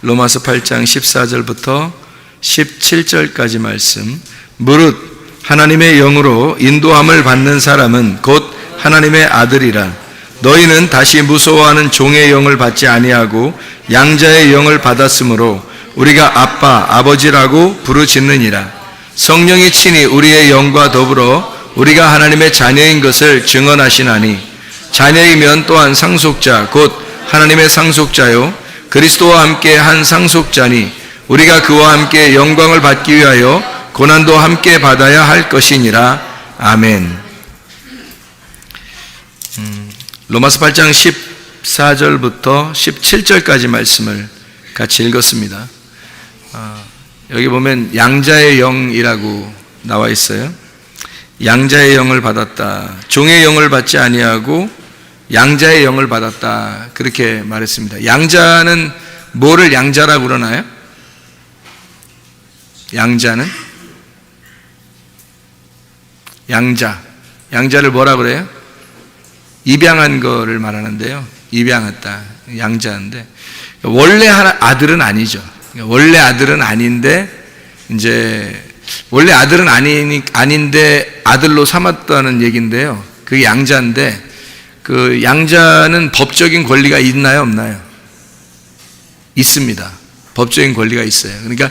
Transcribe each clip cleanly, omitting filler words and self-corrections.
로마서 8장 14절부터 17절까지 말씀. 무릇 하나님의 영으로 인도함을 받는 사람은 곧 하나님의 아들이라. 너희는 다시 무서워하는 종의 영을 받지 아니하고 양자의 영을 받았으므로 우리가 아빠, 아버지라고 부르짖느니라. 성령이 친히 우리의 영과 더불어 우리가 하나님의 자녀인 것을 증언하시나니, 자녀이면 또한 상속자 곧 하나님의 상속자요 그리스도와 함께 한 상속자니, 우리가 그와 함께 영광을 받기 위하여 고난도 함께 받아야 할 것이니라. 아멘. 로마서 8장 14절부터 17절까지 말씀을 같이 읽었습니다. 여기 보면 양자의 영이라고 나와 있어요. 양자의 영을 받았다. 종의 영을 받지 아니하고 양자의 영을 받았다. 그렇게 말했습니다. 양자는 뭐를 양자라고 그러나요? 양자는? 양자를 뭐라 그래요? 입양한 거를 말하는데요. 입양했다. 양자인데, 원래 아들은 아니죠. 원래 아들은 아닌데, 이제 원래 아들은 아닌데 아들로 삼았다는 얘기인데요. 그게 양자인데, 그 양자는 법적인 권리가 있나요, 없나요? 있습니다. 법적인 권리가 있어요. 그러니까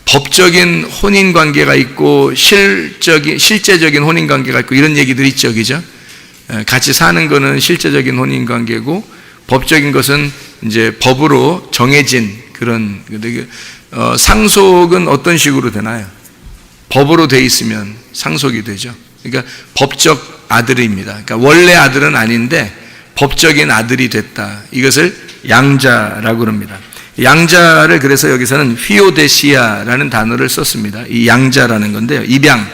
법적인 혼인 관계가 있고 실제적인 혼인 관계가 있고 이런 얘기들이 있죠, 그죠? 같이 사는 거는 실제적인 혼인 관계고, 법적인 것은 이제 법으로 정해진 그런. 상속은 어떤 식으로 되나요? 법으로 돼 있으면 상속이 되죠. 그러니까 법적 아들입니다. 그러니까 원래 아들은 아닌데 법적인 아들이 됐다. 이것을 양자라고 합니다. 양자를 그래서 여기서는 휘오데시아라는 단어를 썼습니다. 이 양자라는 건데요, 입양,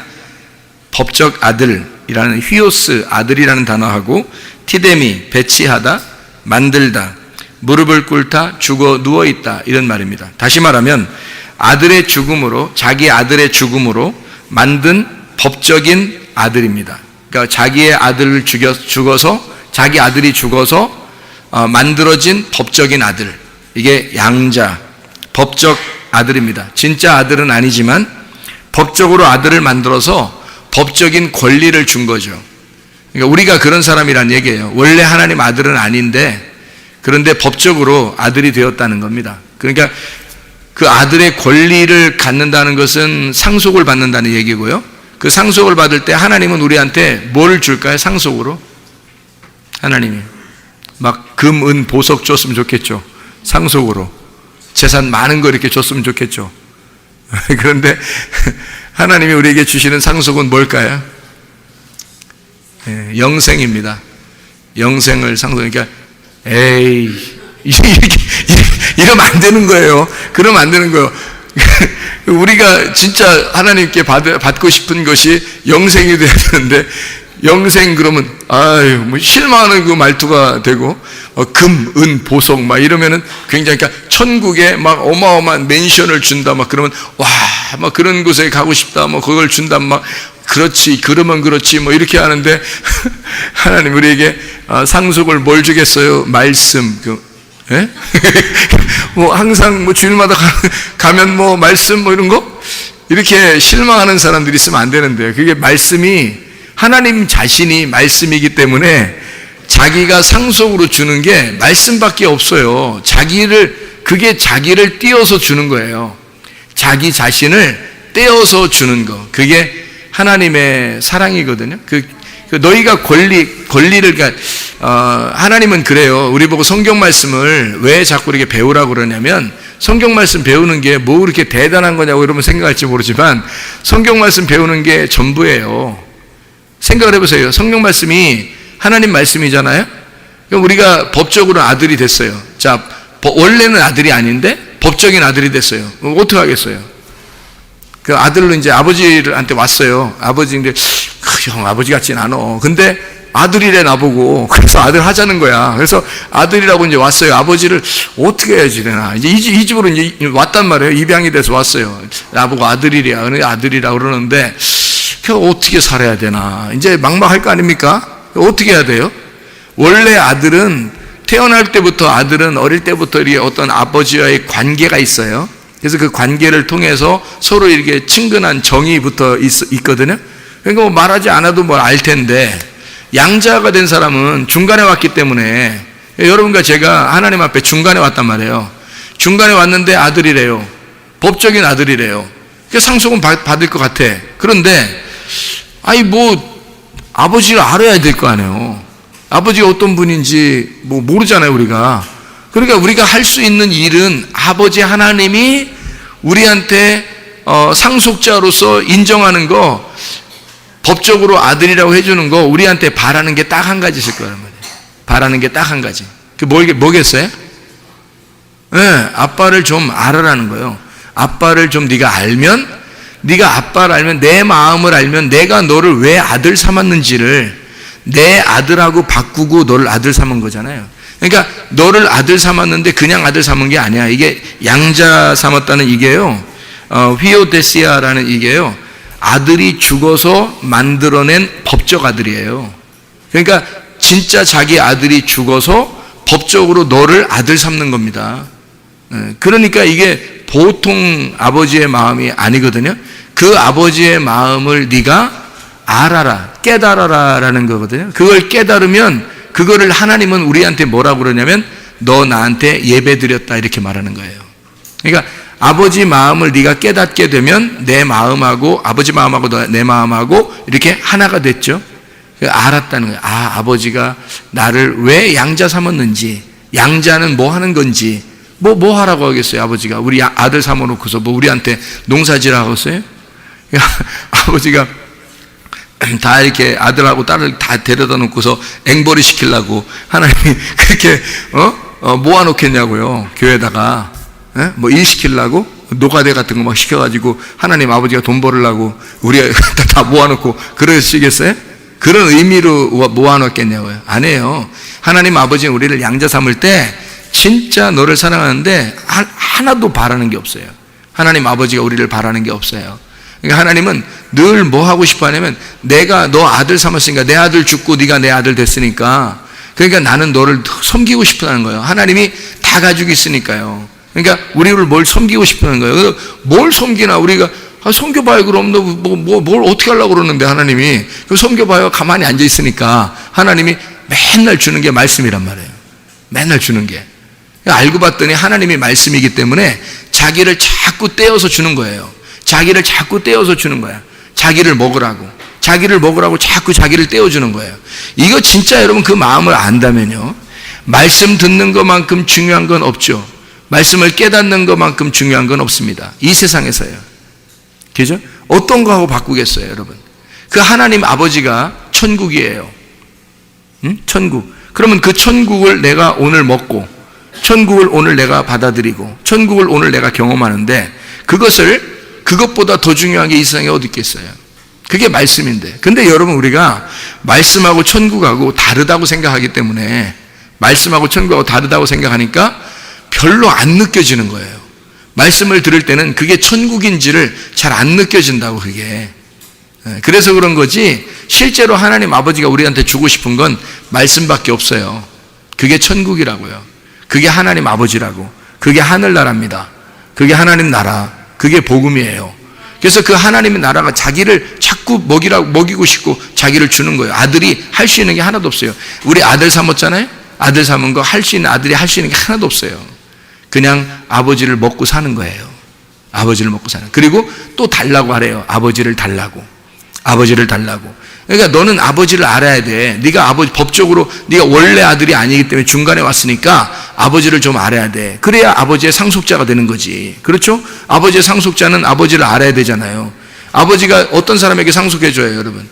법적 아들이라는 휘오스, 아들이라는 단어하고 티데미, 배치하다, 만들다, 무릎을 꿇다, 죽어 누워있다, 이런 말입니다. 다시 말하면 아들의 죽음으로, 자기 아들의 죽음으로 만든 법적인 아들입니다. 그러니까 자기의 아들을 죽어서, 자기 아들이 죽어서 만들어진 법적인 아들, 이게 양자, 법적 아들입니다. 진짜 아들은 아니지만 법적으로 아들을 만들어서 법적인 권리를 준 거죠. 그러니까 우리가 그런 사람이란 얘기예요. 원래 하나님 아들은 아닌데, 그런데 법적으로 아들이 되었다는 겁니다. 그러니까 그 아들의 권리를 갖는다는 것은 상속을 받는다는 얘기고요. 그 상속을 받을 때 하나님은 우리한테 뭘 줄까요? 상속으로? 하나님이 막 금, 은, 보석 줬으면 좋겠죠. 상속으로 재산 많은 거 이렇게 줬으면 좋겠죠. 그런데 하나님이 우리에게 주시는 상속은 뭘까요? 영생입니다. 영생을 상속. 그러니까 이러면 안 되는 거예요. 그러면 안 되는 거예요. 우리가 진짜 하나님께 받고 싶은 것이 영생이 돼야 되는데, 영생 그러면 뭐 실망하는 그 말투가 되고, 금, 은, 보석 막 이러면은 굉장히, 그러니까 천국에 막 어마어마한 맨션을 준다 막 그러면 와, 막 그런 곳에 가고 싶다, 뭐 그걸 준다, 막 그렇지, 그러면 그렇지, 뭐 이렇게 하는데 하나님 우리에게 상속을 뭘 주겠어요? 말씀. 뭐 항상 뭐 주일마다 가면 뭐 말씀 뭐 이런 거 이렇게 실망하는 사람들이 있으면 안 되는데, 그게 말씀이 하나님 자신이 말씀이기 때문에 자기가 상속으로 주는 게 말씀밖에 없어요. 그게 자기를 띄어서 주는 거예요. 자기 자신을 떼어서 주는 거, 그게 하나님의 사랑이거든요. 너희가 권리를, 그러니까 하나님은 그래요. 우리 보고 성경 말씀을 왜 자꾸 이렇게 배우라고 그러냐면, 성경 말씀 배우는 게 뭐 그렇게 대단한 거냐고 여러분 생각할지 모르지만 성경 말씀 배우는 게 전부예요. 생각을 해보세요. 성경 말씀이 하나님 말씀이잖아요. 그럼 우리가 법적으로 아들이 됐어요. 자, 원래는 아들이 아닌데 법적인 아들이 됐어요. 그럼 어떻게 하겠어요? 그 아들로 이제 아버지한테 왔어요. 아버지인데, 형 아버지 같진 않아. 근데 아들이래 나보고. 그래서 아들 하자는 거야. 그래서 아들이라고 이제 왔어요. 아버지를 어떻게 해야지 되나. 이제 이 집으로 이제 왔단 말이에요. 입양이 돼서 왔어요. 나보고 아들이래야. 아들이라고 그러는데, 그 어떻게 살아야 되나. 이제 막막할 거 아닙니까? 어떻게 해야 돼요? 원래 아들은 태어날 때부터 아들은 어릴 때부터 이렇게 어떤 아버지와의 관계가 있어요. 그래서 그 관계를 통해서 서로 이렇게 친근한 정이 붙어 있거든요. 그러니까 뭐 말하지 않아도 뭘 알 텐데, 양자가 된 사람은 중간에 왔기 때문에, 여러분과 제가 하나님 앞에 중간에 왔단 말이에요. 중간에 왔는데 아들이래요. 법적인 아들이래요. 그러니까 상속은 받을 것 같아. 그런데 아버지를 알아야 될 거 아니에요. 아버지가 어떤 분인지 모르잖아요, 우리가. 그러니까 우리가 할 수 있는 일은 아버지 하나님이 우리한테 상속자로서 인정하는 거, 법적으로 아들이라고 해주는 거, 우리한테 바라는 게 딱 한 가지 있을 거란 말이에요. 바라는 게 딱 한 가지. 그게 뭐겠어요? 네, 아빠를 좀 알아라는 거예요. 아빠를 좀 네가 아빠를 알면, 내 마음을 알면 내가 너를 왜 아들 삼았는지를 내 아들하고 바꾸고 너를 아들 삼은 거잖아요. 그러니까 너를 아들 삼았는데 그냥 아들 삼은 게 아니야. 이게 양자 삼았다는 이게요, 휘오데시아라는 이게요, 아들이 죽어서 만들어낸 법적 아들이에요. 그러니까 진짜 자기 아들이 죽어서 법적으로 너를 아들 삼는 겁니다. 그러니까 이게 보통 아버지의 마음이 아니거든요. 그 아버지의 마음을 네가 알아라, 깨달아라라는 거거든요. 그걸 깨달으면 그거를 하나님은 우리한테 뭐라고 그러냐면 너 나한테 예배 드렸다 이렇게 말하는 거예요. 그러니까 아버지 마음을 네가 깨닫게 되면 내 마음하고 아버지 마음하고 내 마음하고 이렇게 하나가 됐죠. 알았다는 거예요. 아버지가 나를 왜 양자 삼았는지, 양자는 뭐 하는 건지, 뭐 하라고 하겠어요. 아버지가 우리 아들 삼아놓고서 우리한테 농사지라 하겠어요? 아버지가 다 이렇게 아들하고 딸을 다 데려다 놓고서 앵벌이 시키려고 하나님이 그렇게 모아놓겠냐고요. 교회에다가 일 시키려고 노가대 같은 거 막 시켜가지고 하나님 아버지가 돈 벌으려고 우리가 다 모아놓고 그러시겠어요? 그런 의미로 모아놓겠냐고요. 안 해요. 하나님 아버지는 우리를 양자 삼을 때 진짜 너를 사랑하는데 하나도 바라는 게 없어요. 하나님 아버지가 우리를 바라는 게 없어요. 그러니까 하나님은 늘 뭐 하고 싶어 하냐면, 내가 너 아들 삼았으니까, 내 아들 죽고 네가 내 아들 됐으니까, 그러니까 나는 너를 섬기고 싶다는 거예요. 하나님이 다 가지고 있으니까요. 그러니까 우리를 뭘 섬기고 싶다는 거예요. 뭘 섬기나 우리가 섬겨봐요. 그럼 너 뭘 어떻게 하려고 그러는데 하나님이 섬겨봐요. 가만히 앉아 있으니까 하나님이 맨날 주는 게 말씀이란 말이에요. 맨날 주는 게. 알고 봤더니 하나님이 말씀이기 때문에 자기를 자꾸 떼어서 주는 거예요. 자기를 자꾸 떼어서 주는 거야. 자기를 먹으라고 자꾸 자기를 떼어주는 거예요. 이거 진짜 여러분 그 마음을 안다면요, 말씀 듣는 것만큼 중요한 건 없죠. 말씀을 깨닫는 것만큼 중요한 건 없습니다. 이 세상에서요. 그죠? 어떤 거하고 바꾸겠어요, 여러분? 그 하나님 아버지가 천국이에요. 천국. 그러면 그 천국을 내가 오늘 먹고, 천국을 오늘 내가 받아들이고, 천국을 오늘 내가 경험하는데, 그것보다 더 중요한 게 이 세상에 어디 있겠어요? 그게 말씀인데. 근데 여러분, 우리가 말씀하고 천국하고 다르다고 생각하기 때문에, 말씀하고 천국하고 다르다고 생각하니까 별로 안 느껴지는 거예요. 말씀을 들을 때는 그게 천국인지를 잘 안 느껴진다고, 그게. 그래서 그런 거지, 실제로 하나님 아버지가 우리한테 주고 싶은 건 말씀밖에 없어요. 그게 천국이라고요. 그게 하나님 아버지라고. 그게 하늘나라입니다. 그게 하나님 나라. 그게 복음이에요. 그래서 그 하나님의 나라가 자기를 자꾸 먹이고 싶고 자기를 주는 거예요. 아들이 할 수 있는 게 하나도 없어요. 우리 아들 삼았잖아요. 아들 삼은 거 할 수 있는, 아들이 할 수 있는 게 하나도 없어요. 그냥 아버지를 먹고 사는 거예요. 아버지를 먹고 사는. 그리고 또 달라고 하래요. 아버지를 달라고. 그러니까 너는 아버지를 알아야 돼. 네가 법적으로 네가 원래 아들이 아니기 때문에 중간에 왔으니까 아버지를 좀 알아야 돼. 그래야 아버지의 상속자가 되는 거지. 그렇죠? 아버지의 상속자는 아버지를 알아야 되잖아요. 아버지가 어떤 사람에게 상속해줘요, 여러분?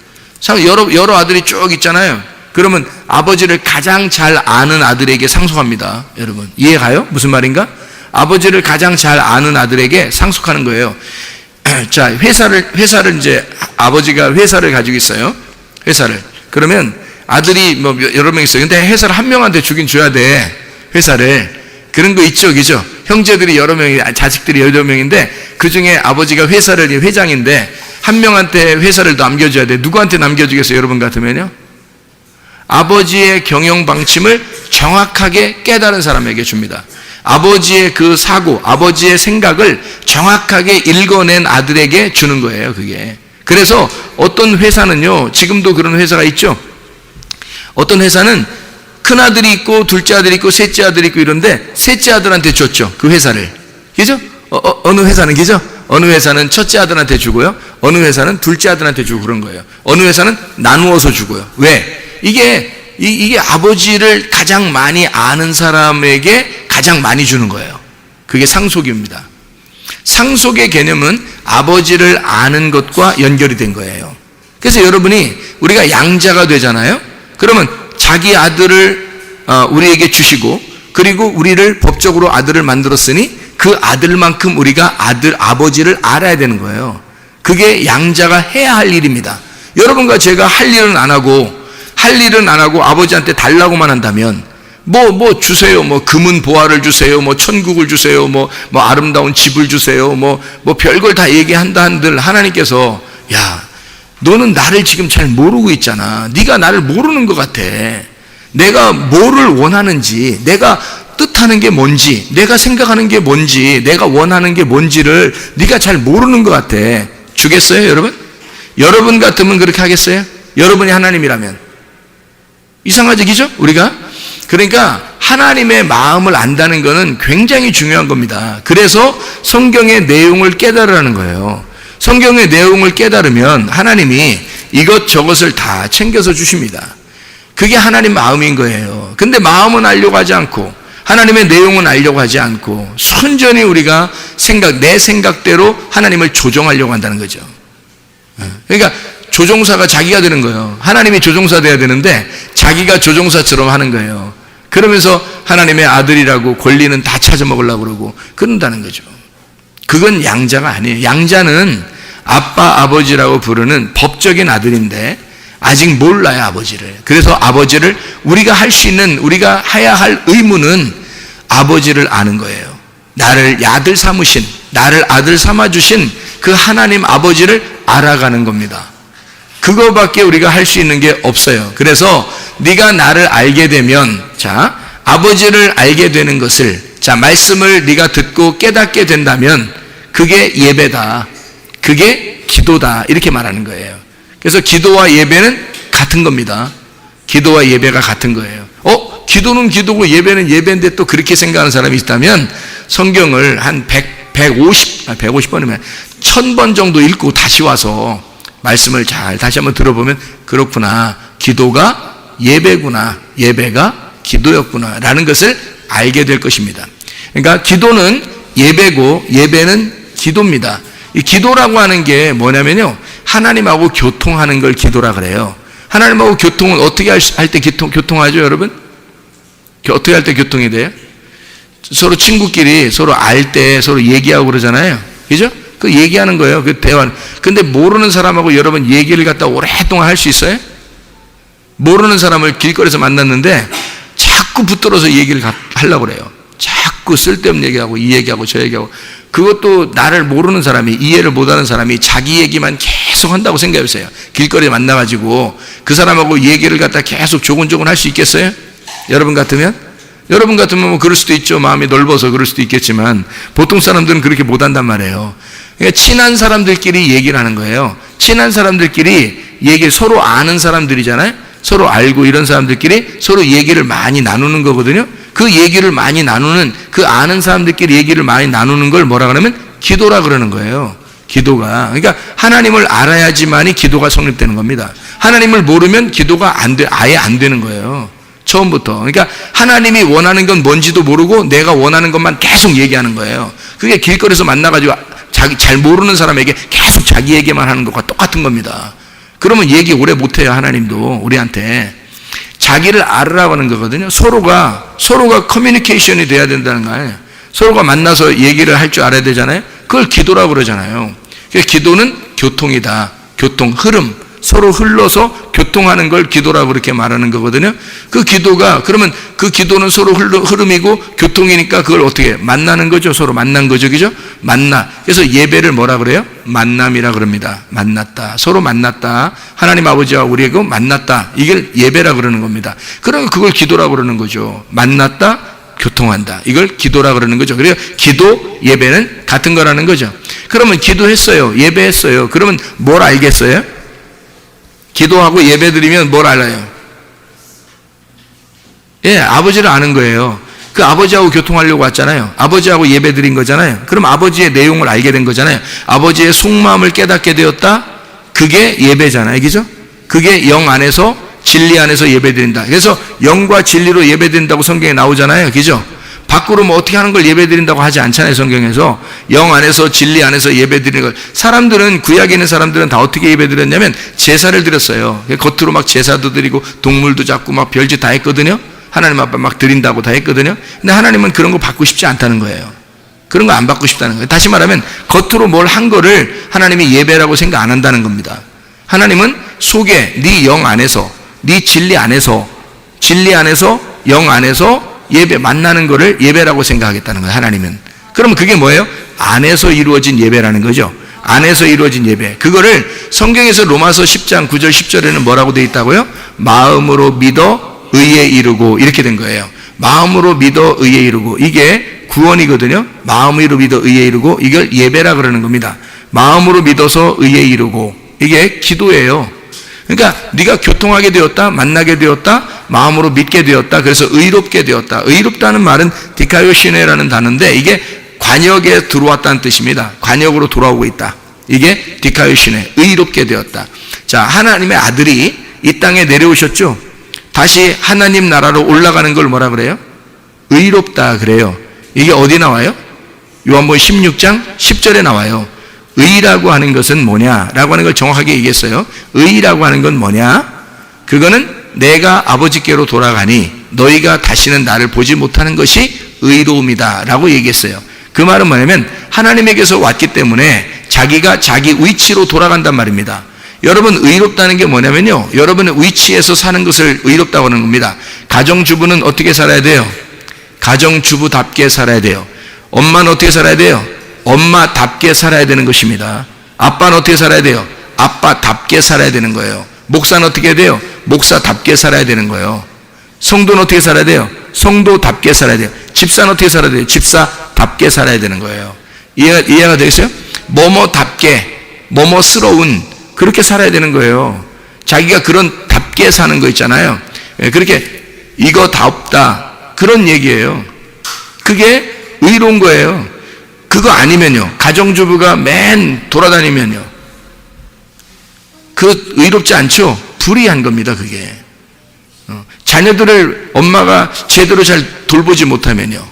여러 아들이 쭉 있잖아요. 그러면 아버지를 가장 잘 아는 아들에게 상속합니다. 여러분, 이해가요? 무슨 말인가? 아버지를 가장 잘 아는 아들에게 상속하는 거예요. 자, 회사를 이제 아버지가 회사를 가지고 있어요. 회사를. 그러면 아들이 여러 명 있어요. 근데 회사를 한 명한테 주긴 줘야 돼. 회사를. 그런 거 있죠, 그죠? 형제들이 여러 명이, 자식들이 여러 명인데 그 중에 아버지가 회사를 회장인데 한 명한테 회사를 남겨줘야 돼. 누구한테 남겨주겠어요, 여러분 같으면요? 아버지의 경영 방침을 정확하게 깨달은 사람에게 줍니다. 아버지의 그 사고, 아버지의 생각을 정확하게 읽어낸 아들에게 주는 거예요, 그게. 그래서 어떤 회사는요, 지금도 그런 회사가 있죠. 어떤 회사는 큰아들이 있고 둘째 아들이 있고 셋째 아들이 있고 이런데 셋째 아들한테 줬죠, 그 회사를. 그죠? 어느 회사는, 그죠? 어느 회사는 첫째 아들한테 주고요, 어느 회사는 둘째 아들한테 주고 그런 거예요. 어느 회사는 나누어서 주고요. 왜? 이게 아버지를 가장 많이 아는 사람에게 가장 많이 주는 거예요. 그게 상속입니다. 상속의 개념은 아버지를 아는 것과 연결이 된 거예요. 그래서 여러분이, 우리가 양자가 되잖아요. 그러면 자기 아들을 우리에게 주시고, 그리고 우리를 법적으로 아들을 만들었으니 그 아들만큼 우리가 아버지를 알아야 되는 거예요. 그게 양자가 해야 할 일입니다. 여러분과 제가 할 일은 안 하고 아버지한테 달라고만 한다면, 뭐 주세요, 뭐 금은 보화를 주세요, 뭐 천국을 주세요, 뭐 아름다운 집을 주세요, 뭐 별걸 다 얘기한다 한들 하나님께서, 야, 너는 나를 지금 잘 모르고 있잖아. 네가 나를 모르는 것 같아. 내가 뭐를 원하는지, 내가 뜻하는 게 뭔지, 내가 생각하는 게 뭔지, 내가 원하는 게 뭔지를 네가 잘 모르는 것 같아. 주겠어요, 여러분? 여러분 같으면 그렇게 하겠어요? 여러분이 하나님이라면. 이상하죠, 그죠? 우리가? 그러니까 하나님의 마음을 안다는 것은 굉장히 중요한 겁니다. 그래서 성경의 내용을 깨달으라는 거예요. 성경의 내용을 깨달으면 하나님이 이것저것을 다 챙겨서 주십니다. 그게 하나님 마음인 거예요. 근데 마음은 알려고 하지 않고, 하나님의 내용은 알려고 하지 않고, 순전히 우리가 내 생각대로 하나님을 조종하려고 한다는 거죠. 그러니까 조종사가 자기가 되는 거예요. 하나님이 조종사 돼야 되는데 자기가 조종사처럼 하는 거예요. 그러면서 하나님의 아들이라고 권리는 다 찾아먹으려고 그러고 그런다는 거죠. 그건 양자가 아니에요. 양자는 아빠, 아버지라고 부르는 법적인 아들인데 아직 몰라요, 아버지를. 그래서 아버지를 우리가 할 수 있는, 우리가 해야 할 의무는 아버지를 아는 거예요. 나를 아들 삼으신, 나를 아들 삼아주신 그 하나님 아버지를 알아가는 겁니다. 그거밖에 우리가 할 수 있는 게 없어요. 그래서 네가 나를 알게 되면, 자, 아버지를 알게 되는 것을, 자, 말씀을 네가 듣고 깨닫게 된다면 그게 예배다, 그게 기도다, 이렇게 말하는 거예요. 그래서 기도와 예배는 같은 겁니다. 기도와 예배가 같은 거예요. 기도는 기도고 예배는 예배인데 또 그렇게 생각하는 사람이 있다면 성경을 한 150번이면 1000번 정도 읽고 다시 와서 말씀을 잘 다시 한번 들어보면, 그렇구나, 기도가 예배구나, 예배가 기도였구나 라는 것을 알게 될 것입니다. 그러니까 기도는 예배고 예배는 기도입니다. 이 기도라고 하는 게 뭐냐면요, 하나님하고 교통하는 걸 기도라 그래요. 하나님하고 교통은 어떻게 할 때 교통하죠, 여러분? 어떻게 할 때 교통이 돼요? 서로 친구끼리 서로 알 때 서로 얘기하고 그러잖아요. 그죠? 그 얘기하는 거예요, 그 대화. 근데 모르는 사람하고 여러분 얘기를 갖다 오랫동안 할 수 있어요? 모르는 사람을 길거리에서 만났는데 자꾸 붙들어서 얘기를 하려고 그래요. 자꾸 쓸데없는 얘기하고 이 얘기하고 저 얘기하고. 그것도 나를 모르는 사람이, 이해를 못하는 사람이 자기 얘기만 계속 한다고 생각해보세요. 길거리에 만나가지고 그 사람하고 얘기를 갖다 계속 조곤조곤 할 수 있겠어요? 여러분 같으면 뭐 그럴 수도 있죠. 마음이 넓어서 그럴 수도 있겠지만 보통 사람들은 그렇게 못한단 말이에요. 그러니까 친한 사람들끼리 얘기를 하는 거예요. 친한 사람들끼리 서로 아는 사람들이잖아요. 서로 알고 이런 사람들끼리 서로 얘기를 많이 나누는 거거든요. 그 얘기를 많이 나누는, 그 아는 사람들끼리 얘기를 많이 나누는 걸 뭐라 그러면 기도라 그러는 거예요. 기도가. 그러니까 하나님을 알아야지만이 기도가 성립되는 겁니다. 하나님을 모르면 기도가 아예 안 되는 거예요. 처음부터. 그러니까 하나님이 원하는 건 뭔지도 모르고 내가 원하는 것만 계속 얘기하는 거예요. 그게 길거리에서 만나가지고 잘 모르는 사람에게 계속 자기 얘기만 하는 것과 똑같은 겁니다. 그러면 얘기 오래 못해요, 하나님도 우리한테. 자기를 알으라고 하는 거거든요. 서로가 커뮤니케이션이 돼야 된다는 거예요. 서로가 만나서 얘기를 할 줄 알아야 되잖아요. 그걸 기도라고 그러잖아요. 그래서 기도는 교통이다. 교통, 흐름. 서로 흘러서 교통하는 걸 기도라고 그렇게 말하는 거거든요. 그 기도가, 그러면 그 기도는 서로 흐름이고 교통이니까 그걸 어떻게 만나는 거죠? 서로 만난 거죠. 그죠? 만나. 그래서 예배를 뭐라 그래요? 만남이라 그럽니다. 만났다. 서로 만났다. 하나님 아버지와 우리하고 만났다. 이걸 예배라 그러는 겁니다. 그러면 그걸 기도라고 그러는 거죠. 만났다. 교통한다. 이걸 기도라 그러는 거죠. 그래서 기도, 예배는 같은 거라는 거죠. 그러면 기도했어요. 예배했어요. 그러면 뭘 알겠어요? 기도하고 예배 드리면 뭘 알아요? 예, 아버지를 아는 거예요. 그 아버지하고 교통하려고 왔잖아요. 아버지하고 예배 드린 거잖아요. 그럼 아버지의 내용을 알게 된 거잖아요. 아버지의 속마음을 깨닫게 되었다. 그게 예배잖아요. 그죠? 그게 영 안에서 진리 안에서 예배드린다. 그래서 영과 진리로 예배드린다고 성경에 나오잖아요. 그죠? 밖으로 뭐 어떻게 하는 걸 예배드린다고 하지 않잖아요. 성경에서 영 안에서 진리 안에서 예배드리는 걸. 사람들은, 구약에 있는 사람들은 다 어떻게 예배드렸냐면 제사를 드렸어요. 겉으로 막 제사도 드리고 동물도 잡고 막 별짓 다 했거든요. 하나님 앞에 막 드린다고 다 했거든요. 근데 하나님은 그런 거 받고 싶지 않다는 거예요. 그런 거 안 받고 싶다는 거예요. 다시 말하면 겉으로 뭘 한 거를 하나님이 예배라고 생각 안 한다는 겁니다. 하나님은 속에 네 영 안에서, 네 진리 안에서, 진리 안에서, 영 안에서 예배 만나는 거를 예배라고 생각하겠다는 거예요. 하나님은. 그러면 그게 뭐예요? 안에서 이루어진 예배라는 거죠. 안에서 이루어진 예배. 그거를 성경에서 로마서 10장 9절 10절에는 뭐라고 되어 있다고요? 마음으로 믿어 의에 이르고, 이렇게 된 거예요. 마음으로 믿어 의에 이르고. 이게 구원이거든요. 마음으로 믿어 의에 이르고, 이걸 예배라 그러는 겁니다. 마음으로 믿어서 의에 이르고, 이게 기도예요. 그러니까 네가 교통하게 되었다, 만나게 되었다, 마음으로 믿게 되었다, 그래서 의롭게 되었다. 의롭다는 말은 디카요시네라는 단어인데 이게 관역에 들어왔다는 뜻입니다. 관역으로 돌아오고 있다. 이게 디카요시네, 의롭게 되었다. 자, 하나님의 아들이 이 땅에 내려오셨죠. 다시 하나님 나라로 올라가는 걸 뭐라 그래요? 의롭다 그래요. 이게 어디 나와요? 요한복음 16장 10절에 나와요. 의라고 하는 것은 뭐냐라고 하는 걸 정확하게 얘기했어요. 의라고 하는 건 뭐냐? 그거는 내가 아버지께로 돌아가니 너희가 다시는 나를 보지 못하는 것이 의로움이다 라고 얘기했어요. 그 말은 뭐냐면 하나님에게서 왔기 때문에 자기가 자기 위치로 돌아간단 말입니다. 여러분, 의롭다는 게 뭐냐면요, 여러분의 위치에서 사는 것을 의롭다고 하는 겁니다. 가정주부는 어떻게 살아야 돼요? 가정주부답게 살아야 돼요. 엄마는 어떻게 살아야 돼요? 엄마답게 살아야 되는 것입니다. 아빠는 어떻게 살아야 돼요? 아빠답게 살아야 되는 거예요. 목사는 어떻게 해야 돼요? 목사답게 살아야 되는 거예요. 성도는 어떻게 살아야 돼요? 성도답게 살아야 돼요. 집사는 어떻게 살아야 돼요? 집사답게 살아야 되는 거예요. 이해가 되겠어요? 뭐뭐답게, 뭐뭐스러운, 그렇게 살아야 되는 거예요. 자기가 그런 답게 사는 거 있잖아요. 그렇게 이거답다, 그런 얘기예요. 그게 의로운 거예요. 그거 아니면요, 가정주부가 맨 돌아다니면요, 그 의롭지 않죠? 불의한 겁니다. 그게 자녀들을 엄마가 제대로 잘 돌보지 못하면요,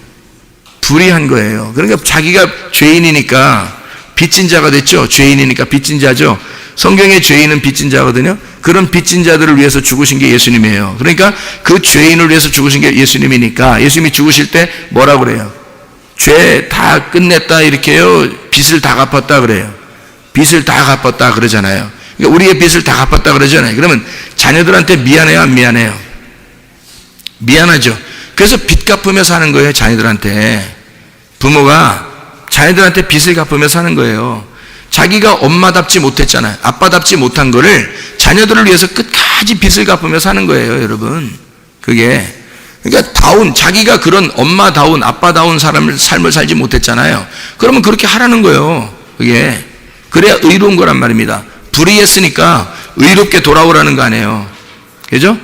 불의한 거예요. 그러니까 자기가 죄인이니까 빚진 자가 됐죠. 죄인이니까 빚진 자죠. 성경의 죄인은 빚진 자거든요. 그런 빚진 자들을 위해서 죽으신 게 예수님이에요. 그러니까 그 죄인을 위해서 죽으신 게 예수님이니까 예수님이 죽으실 때 뭐라고 그래요? 죄 다 끝냈다 이렇게요. 빚을 다 갚았다 그래요. 빚을 다 갚았다 그러잖아요. 그러니까 우리의 빚을 다 갚았다 그러잖아요. 그러면 자녀들한테 미안해요, 안 미안해요? 미안하죠. 그래서 빚 갚으며 사는 거예요. 자녀들한테. 부모가 자녀들한테 빚을 갚으며 사는 거예요. 자기가 엄마답지 못했잖아요. 아빠답지 못한 거를 자녀들을 위해서 끝까지 빚을 갚으며 사는 거예요, 여러분. 그게. 그러니까 자기가 그런 엄마다운, 아빠다운 삶을 살지 못했잖아요. 그러면 그렇게 하라는 거예요. 그게. 그래야 의로운 거란 말입니다. 불의했으니까 의롭게 돌아오라는 거 아니에요. 그죠?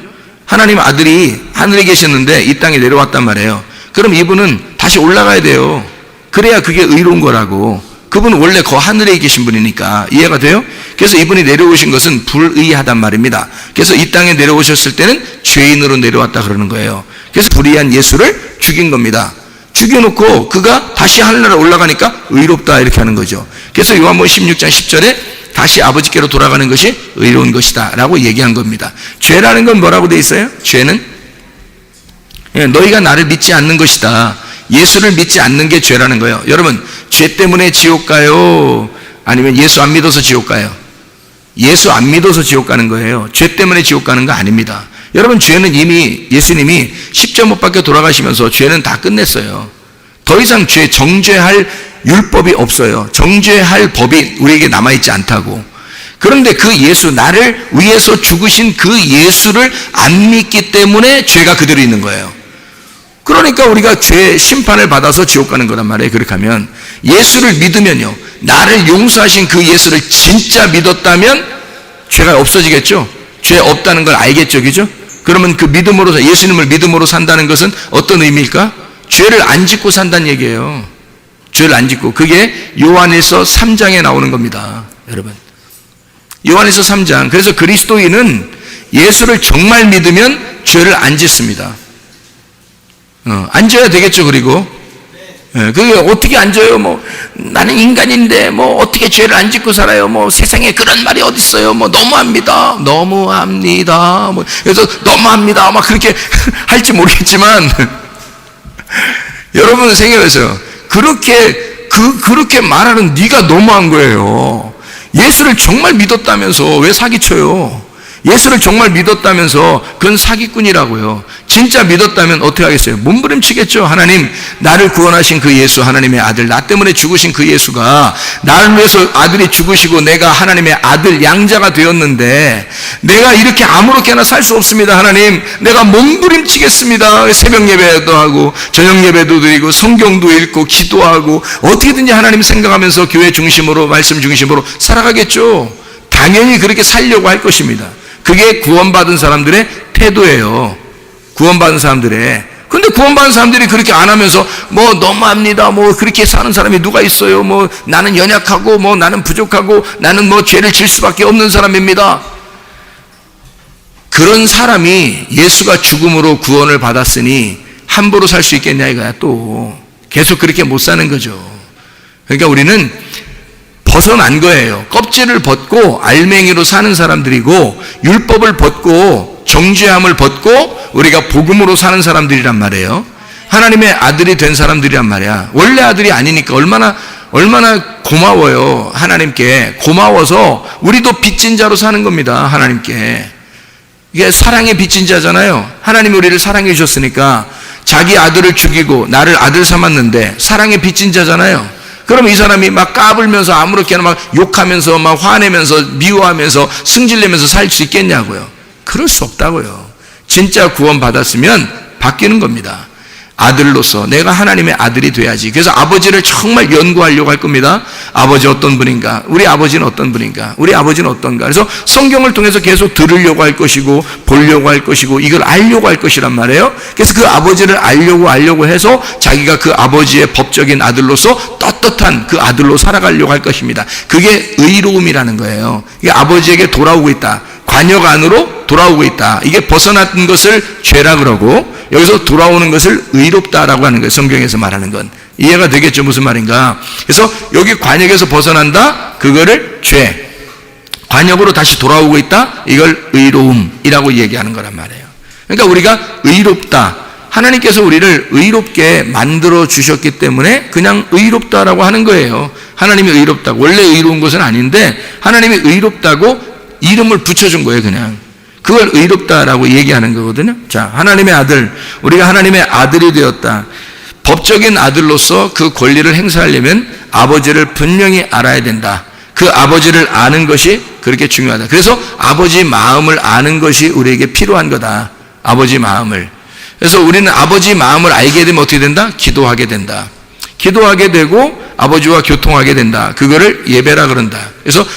하나님 아들이 하늘에 계셨는데 이 땅에 내려왔단 말이에요. 그럼 이분은 다시 올라가야 돼요. 그래야 그게 의로운 거라고. 그분은 원래 그 하늘에 계신 분이니까. 이해가 돼요? 그래서 이분이 내려오신 것은 불의하단 말입니다. 그래서 이 땅에 내려오셨을 때는 죄인으로 내려왔다 그러는 거예요. 그래서 불의한 예수를 죽인 겁니다. 죽여놓고 그가 다시 하늘나라 올라가니까 의롭다 이렇게 하는 거죠. 그래서 요한복음 16장 10절에 다시 아버지께로 돌아가는 것이 의로운 것이다 라고 얘기한 겁니다. 죄라는 건 뭐라고 돼 있어요? 죄는 너희가 나를 믿지 않는 것이다. 예수를 믿지 않는 게 죄라는 거예요. 여러분, 죄 때문에 지옥 가요? 아니면 예수 안 믿어서 지옥 가요? 예수 안 믿어서 지옥 가는 거예요. 죄 때문에 지옥 가는 거 아닙니다. 여러분, 죄는 이미 예수님이 십자가 못 박혀 돌아가시면서 죄는 다 끝냈어요. 더 이상 정죄할 율법이 없어요. 정죄할 법이 우리에게 남아있지 않다고. 그런데 그 예수, 나를 위해서 죽으신 그 예수를 안 믿기 때문에 죄가 그대로 있는 거예요. 그러니까 우리가 죄 심판을 받아서 지옥 가는 거란 말이에요. 그렇게 하면 예수를 믿으면요, 나를 용서하신 그 예수를 진짜 믿었다면 죄가 없어지겠죠. 죄 없다는 걸 알겠죠, 그죠? 그러면 그 믿음으로, 예수님을 믿음으로 산다는 것은 어떤 의미일까? 죄를 안 짓고 산다는 얘기예요. 죄를 안 짓고. 그게 요한일서 3장에 나오는 겁니다, 여러분. 요한일서 3장. 그래서 그리스도인은 예수를 정말 믿으면 죄를 안 짓습니다. 안 져야 되겠죠. 그리고 그게 어떻게 안 져요? 뭐 나는 인간인데 뭐 어떻게 죄를 안 짓고 살아요? 뭐 세상에 그런 말이 어디 있어요? 뭐 너무합니다. 뭐 그래서 너무합니다. 막 그렇게 할지 모르겠지만 여러분 생각해보세요. 그렇게 말하는 네가 너무한 거예요. 예수를 정말 믿었다면서 왜 사기쳐요? 예수를 정말 믿었다면서 그건 사기꾼이라고요. 진짜 믿었다면 어떻게 하겠어요? 몸부림치겠죠. 하나님, 나를 구원하신 그 예수, 하나님의 아들, 나 때문에 죽으신 그 예수가 나를 위해서 아들이 죽으시고 내가 하나님의 아들 양자가 되었는데 내가 이렇게 아무렇게나 살 수 없습니다. 하나님, 내가 몸부림치겠습니다. 새벽 예배도 하고 저녁 예배도 드리고 성경도 읽고 기도하고 어떻게든지 하나님 생각하면서 교회 중심으로, 말씀 중심으로 살아가겠죠. 당연히 그렇게 살려고 할 것입니다. 그게 구원받은 사람들의 태도예요. 구원받은 사람들의. 근데 구원받은 사람들이 그렇게 안 하면서 뭐 너무합니다. 뭐 그렇게 사는 사람이 누가 있어요. 뭐 나는 연약하고 뭐 나는 부족하고 나는 뭐 죄를 질 수밖에 없는 사람입니다. 그런 사람이 예수가 죽음으로 구원을 받았으니 함부로 살 수 있겠냐 이거야. 또 계속 그렇게 못 사는 거죠. 그러니까 우리는 벗어난 거예요. 껍질을 벗고 알맹이로 사는 사람들이고 율법을 벗고 정죄함을 벗고 우리가 복음으로 사는 사람들이란 말이에요. 하나님의 아들이 된 사람들이란 말이야. 원래 아들이 아니니까 얼마나 고마워요. 하나님께 고마워서 우리도 빚진 자로 사는 겁니다. 하나님께. 이게 사랑의 빚진 자잖아요. 하나님이 우리를 사랑해 주셨으니까 자기 아들을 죽이고 나를 아들 삼았는데 사랑의 빚진 자잖아요. 그럼 이 사람이 막 까불면서 아무렇게나 막 욕하면서 막 화내면서 미워하면서 승질내면서 살 수 있겠냐고요. 그럴 수 없다고요. 진짜 구원 받았으면 바뀌는 겁니다. 아들로서 내가 하나님의 아들이 돼야지. 그래서 아버지를 정말 연구하려고 할 겁니다. 아버지 어떤 분인가? 우리 아버지는 어떤 분인가? 우리 아버지는 어떤가? 그래서 성경을 통해서 계속 들으려고 할 것이고 보려고 할 것이고 이걸 알려고 할 것이란 말이에요. 그래서 그 아버지를 알려고 해서 자기가 그 아버지의 법적인 아들로서 떳떳한 그 아들로 살아가려고 할 것입니다. 그게 의로움이라는 거예요. 이게 아버지에게 돌아오고 있다. 관역 안으로 돌아오고 있다. 이게 벗어났던 것을 죄라 그러고 여기서 돌아오는 것을 의롭다라고 하는 거예요. 성경에서 말하는 건. 이해가 되겠죠? 무슨 말인가? 그래서 여기 관역에서 벗어난다? 그거를 죄. 관역으로 다시 돌아오고 있다? 이걸 의로움이라고 얘기하는 거란 말이에요. 그러니까 우리가 의롭다. 하나님께서 우리를 의롭게 만들어 주셨기 때문에 그냥 의롭다라고 하는 거예요. 하나님이 의롭다고. 원래 의로운 것은 아닌데 하나님이 의롭다고 이름을 붙여준 거예요. 그냥. 그걸 의롭다라고 얘기하는 거거든요. 자, 하나님의 아들, 우리가 하나님의 아들이 되었다. 법적인 아들로서 그 권리를 행사하려면 아버지를 분명히 알아야 된다. 그 아버지를 아는 것이 그렇게 중요하다. 그래서 아버지 마음을 아는 것이 우리에게 필요한 거다. 아버지 마음을. 그래서 우리는 아버지 마음을 알게 되면 어떻게 된다? 기도하게 된다. 기도하게 되고 아버지와 교통하게 된다. 그거를 예배라 그런다. 그래서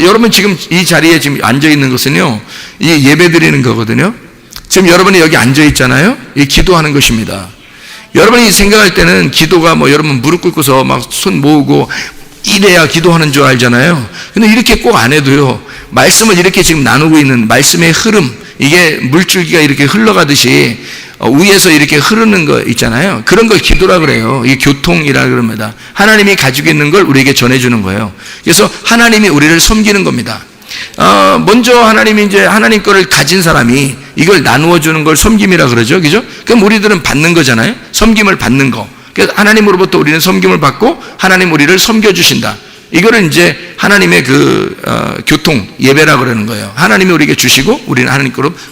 여러분 지금 이 자리에 지금 앉아 있는 것은요, 이 예배 드리는 거거든요. 지금 여러분이 여기 앉아 있잖아요. 이 기도하는 것입니다. 여러분이 생각할 때는 기도가 뭐 여러분 무릎 꿇고서 막 손 모으고 이래야 기도하는 줄 알잖아요. 근데 이렇게 꼭 안 해도요, 말씀을 이렇게 지금 나누고 있는 말씀의 흐름, 이게 물줄기가 이렇게 흘러가듯이 위에서 이렇게 흐르는 거 있잖아요. 그런 걸 기도라 그래요. 이게 교통이라 그럽니다. 하나님이 가지고 있는 걸 우리에게 전해주는 거예요. 그래서 하나님이 우리를 섬기는 겁니다. 먼저 하나님이 이제 하나님 거를 가진 사람이 이걸 나누어 주는 걸 섬김이라 그러죠. 그죠? 그럼 우리들은 받는 거잖아요. 섬김을 받는 거. 그래서 하나님으로부터 우리는 섬김을 받고 하나님 우리를 섬겨주신다. 이거를 이제 하나님의 교통, 예배라 그러는 거예요. 하나님이 우리에게 주시고 우리는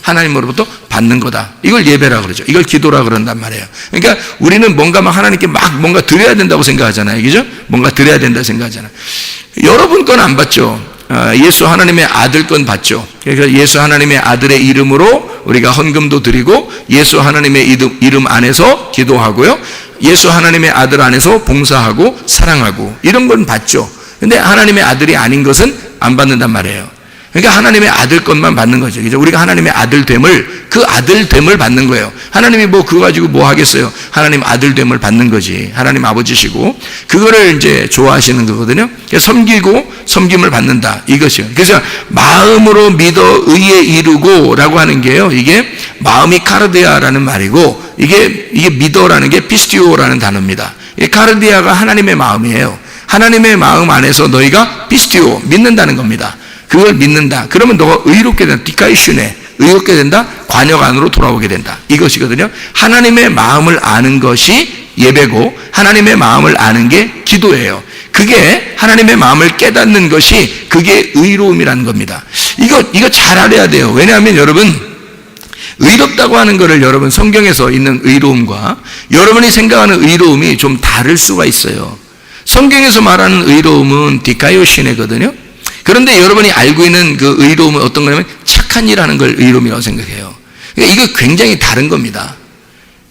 하나님으로부터 받는 거다. 이걸 예배라 그러죠. 이걸 기도라 그런단 말이에요. 그러니까 우리는 뭔가 막 하나님께 막 뭔가 드려야 된다고 생각하잖아요. 그죠? 뭔가 드려야 된다 생각하잖아요. 여러분 건 안 받죠. 예수 하나님의 아들 건 받죠. 그래서 예수 하나님의 아들의 이름으로 우리가 헌금도 드리고 예수 하나님의 이름 안에서 기도하고요. 예수 하나님의 아들 안에서 봉사하고 사랑하고 이런 건 받죠. 근데 하나님의 아들이 아닌 것은 안 받는단 말이에요. 그러니까 하나님의 아들 것만 받는 거죠. 그죠? 우리가 하나님의 아들됨을, 그 아들됨을 받는 거예요. 하나님이 그거 가지고 뭐 하겠어요? 하나님 아들됨을 받는 거지. 하나님 아버지시고, 그거를 이제 좋아하시는 거거든요. 그래서 섬기고, 섬김을 받는다. 이것이요. 그래서 마음으로 믿어 의에 이르고 라고 하는 게요. 이게 마음이 카르디아라는 말이고, 이게 믿어라는 게 피스티오라는 단어입니다. 이 카르디아가 하나님의 마음이에요. 하나님의 마음 안에서 너희가 피스티오, 믿는다는 겁니다. 그걸 믿는다. 그러면 너가 의롭게 된다. 디카이슈네. 의롭게 된다. 관역 안으로 돌아오게 된다. 이것이거든요. 하나님의 마음을 아는 것이 예배고 하나님의 마음을 아는 게 기도예요. 그게 하나님의 마음을 깨닫는 것이 그게 의로움이라는 겁니다. 이거 잘 알아야 돼요. 왜냐하면 여러분 의롭다고 하는 것을 여러분 성경에서 있는 의로움과 여러분이 생각하는 의로움이 좀 다를 수가 있어요. 성경에서 말하는 의로움은 디카이오시네거든요. 그런데 여러분이 알고 있는 그 의로움은 어떤 거냐면 착한 일 하는 걸 의로움이라고 생각해요. 그러니까 이거 굉장히 다른 겁니다.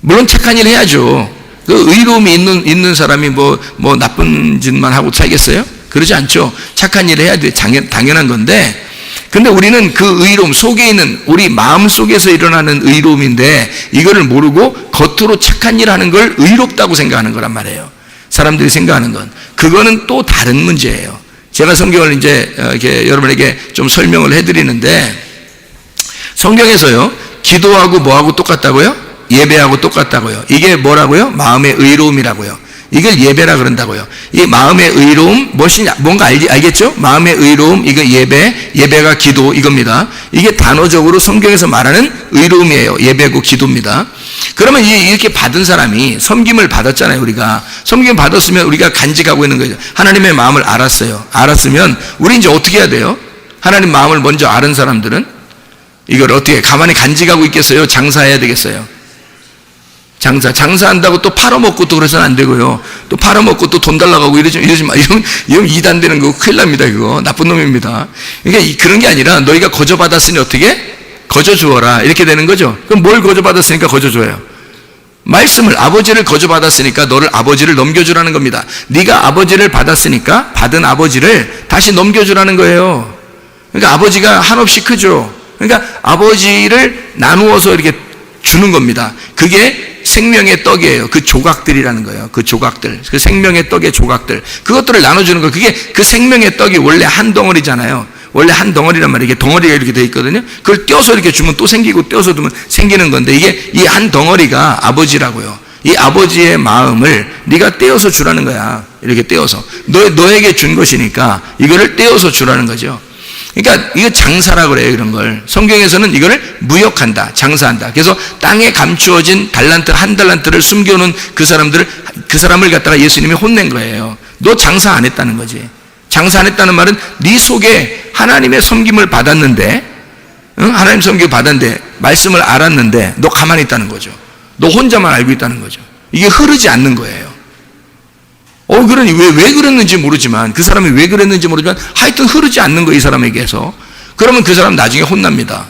물론 착한 일 해야죠. 그 의로움이 있는 사람이 뭐 나쁜 짓만 하고 살겠어요? 그러지 않죠. 착한 일 해야 돼. 당연한 건데, 근데 우리는 그 의로움 속에 있는 우리 마음 속에서 일어나는 의로움인데 이거를 모르고 겉으로 착한 일 하는 걸 의롭다고 생각하는 거란 말이에요. 사람들이 생각하는 건. 그거는 또 다른 문제예요. 제가 성경을 이제 이렇게 여러분에게 좀 설명을 해드리는데, 성경에서요, 기도하고 뭐하고 똑같다고요? 예배하고 똑같다고요. 이게 뭐라고요? 마음의 의로움이라고요. 이걸 예배라 그런다고요. 이 마음의 의로움, 뭔가 알겠죠? 마음의 의로움, 이거 예배가 기도, 이겁니다. 이게 단어적으로 성경에서 말하는 의로움이에요. 예배고 기도입니다. 그러면 이렇게 받은 사람이 섬김을 받았잖아요. 우리가 섬김을 받았으면 우리가 간직하고 있는 거죠. 하나님의 마음을 알았어요. 알았으면 우리 이제 어떻게 해야 돼요? 하나님 마음을 먼저 아는 사람들은 이걸 어떻게 가만히 간직하고 있겠어요? 장사해야 되겠어요? 장사한다고 또 팔아먹고 또 그러서는 안 되고요. 또 팔아먹고 또 돈 달라고 하고 이러지 마. 이러면 이단되는 거 큰일 납니다. 이거 나쁜 놈입니다. 그러니까 그런 게 아니라 너희가 거저받았으니 어떻게? 거저주어라. 이렇게 되는 거죠. 그럼 뭘 거저받았으니까 거저줘요? 말씀을, 아버지를 거저받았으니까 너를 아버지를 넘겨주라는 겁니다. 네가 아버지를 받았으니까 받은 아버지를 다시 넘겨주라는 거예요. 그러니까 아버지가 한없이 크죠. 그러니까 아버지를 나누어서 이렇게 주는 겁니다. 그게 생명의 떡이에요. 그 조각들이라는 거예요. 그 조각들, 그 생명의 떡의 조각들, 그것들을 나눠주는 거예요. 그게 그 생명의 떡이 원래 한 덩어리잖아요. 원래 한 덩어리란 말이에요. 이게 덩어리가 이렇게 돼 있거든요. 그걸 떼어서 이렇게 주면 또 생기고 떼어서 두면 생기는 건데, 이게 이 한 덩어리가 아버지라고요. 이 아버지의 마음을 네가 떼어서 주라는 거야. 이렇게 떼어서 너에게 준 것이니까 이거를 떼어서 주라는 거죠. 그러니까 이거 장사라 그래요. 이런 걸 성경에서는 이거를 무역한다, 장사한다. 그래서 땅에 감추어진 한 달란트를 숨겨놓은 그 사람을 갖다가 예수님이 혼낸 거예요. 너 장사 안 했다는 거지. 장사 안 했다는 말은 네 속에 하나님의 섬김을 받았는데, 하나님 섬김을 받았는데 말씀을 알았는데 너 가만히 있다는 거죠. 너 혼자만 알고 있다는 거죠. 이게 흐르지 않는 거예요. 그러니 왜 그랬는지 모르지만, 그 사람이 왜 그랬는지 모르지만 하여튼 흐르지 않는 거예요, 이 사람에게서. 그러면 그 사람 나중에 혼납니다.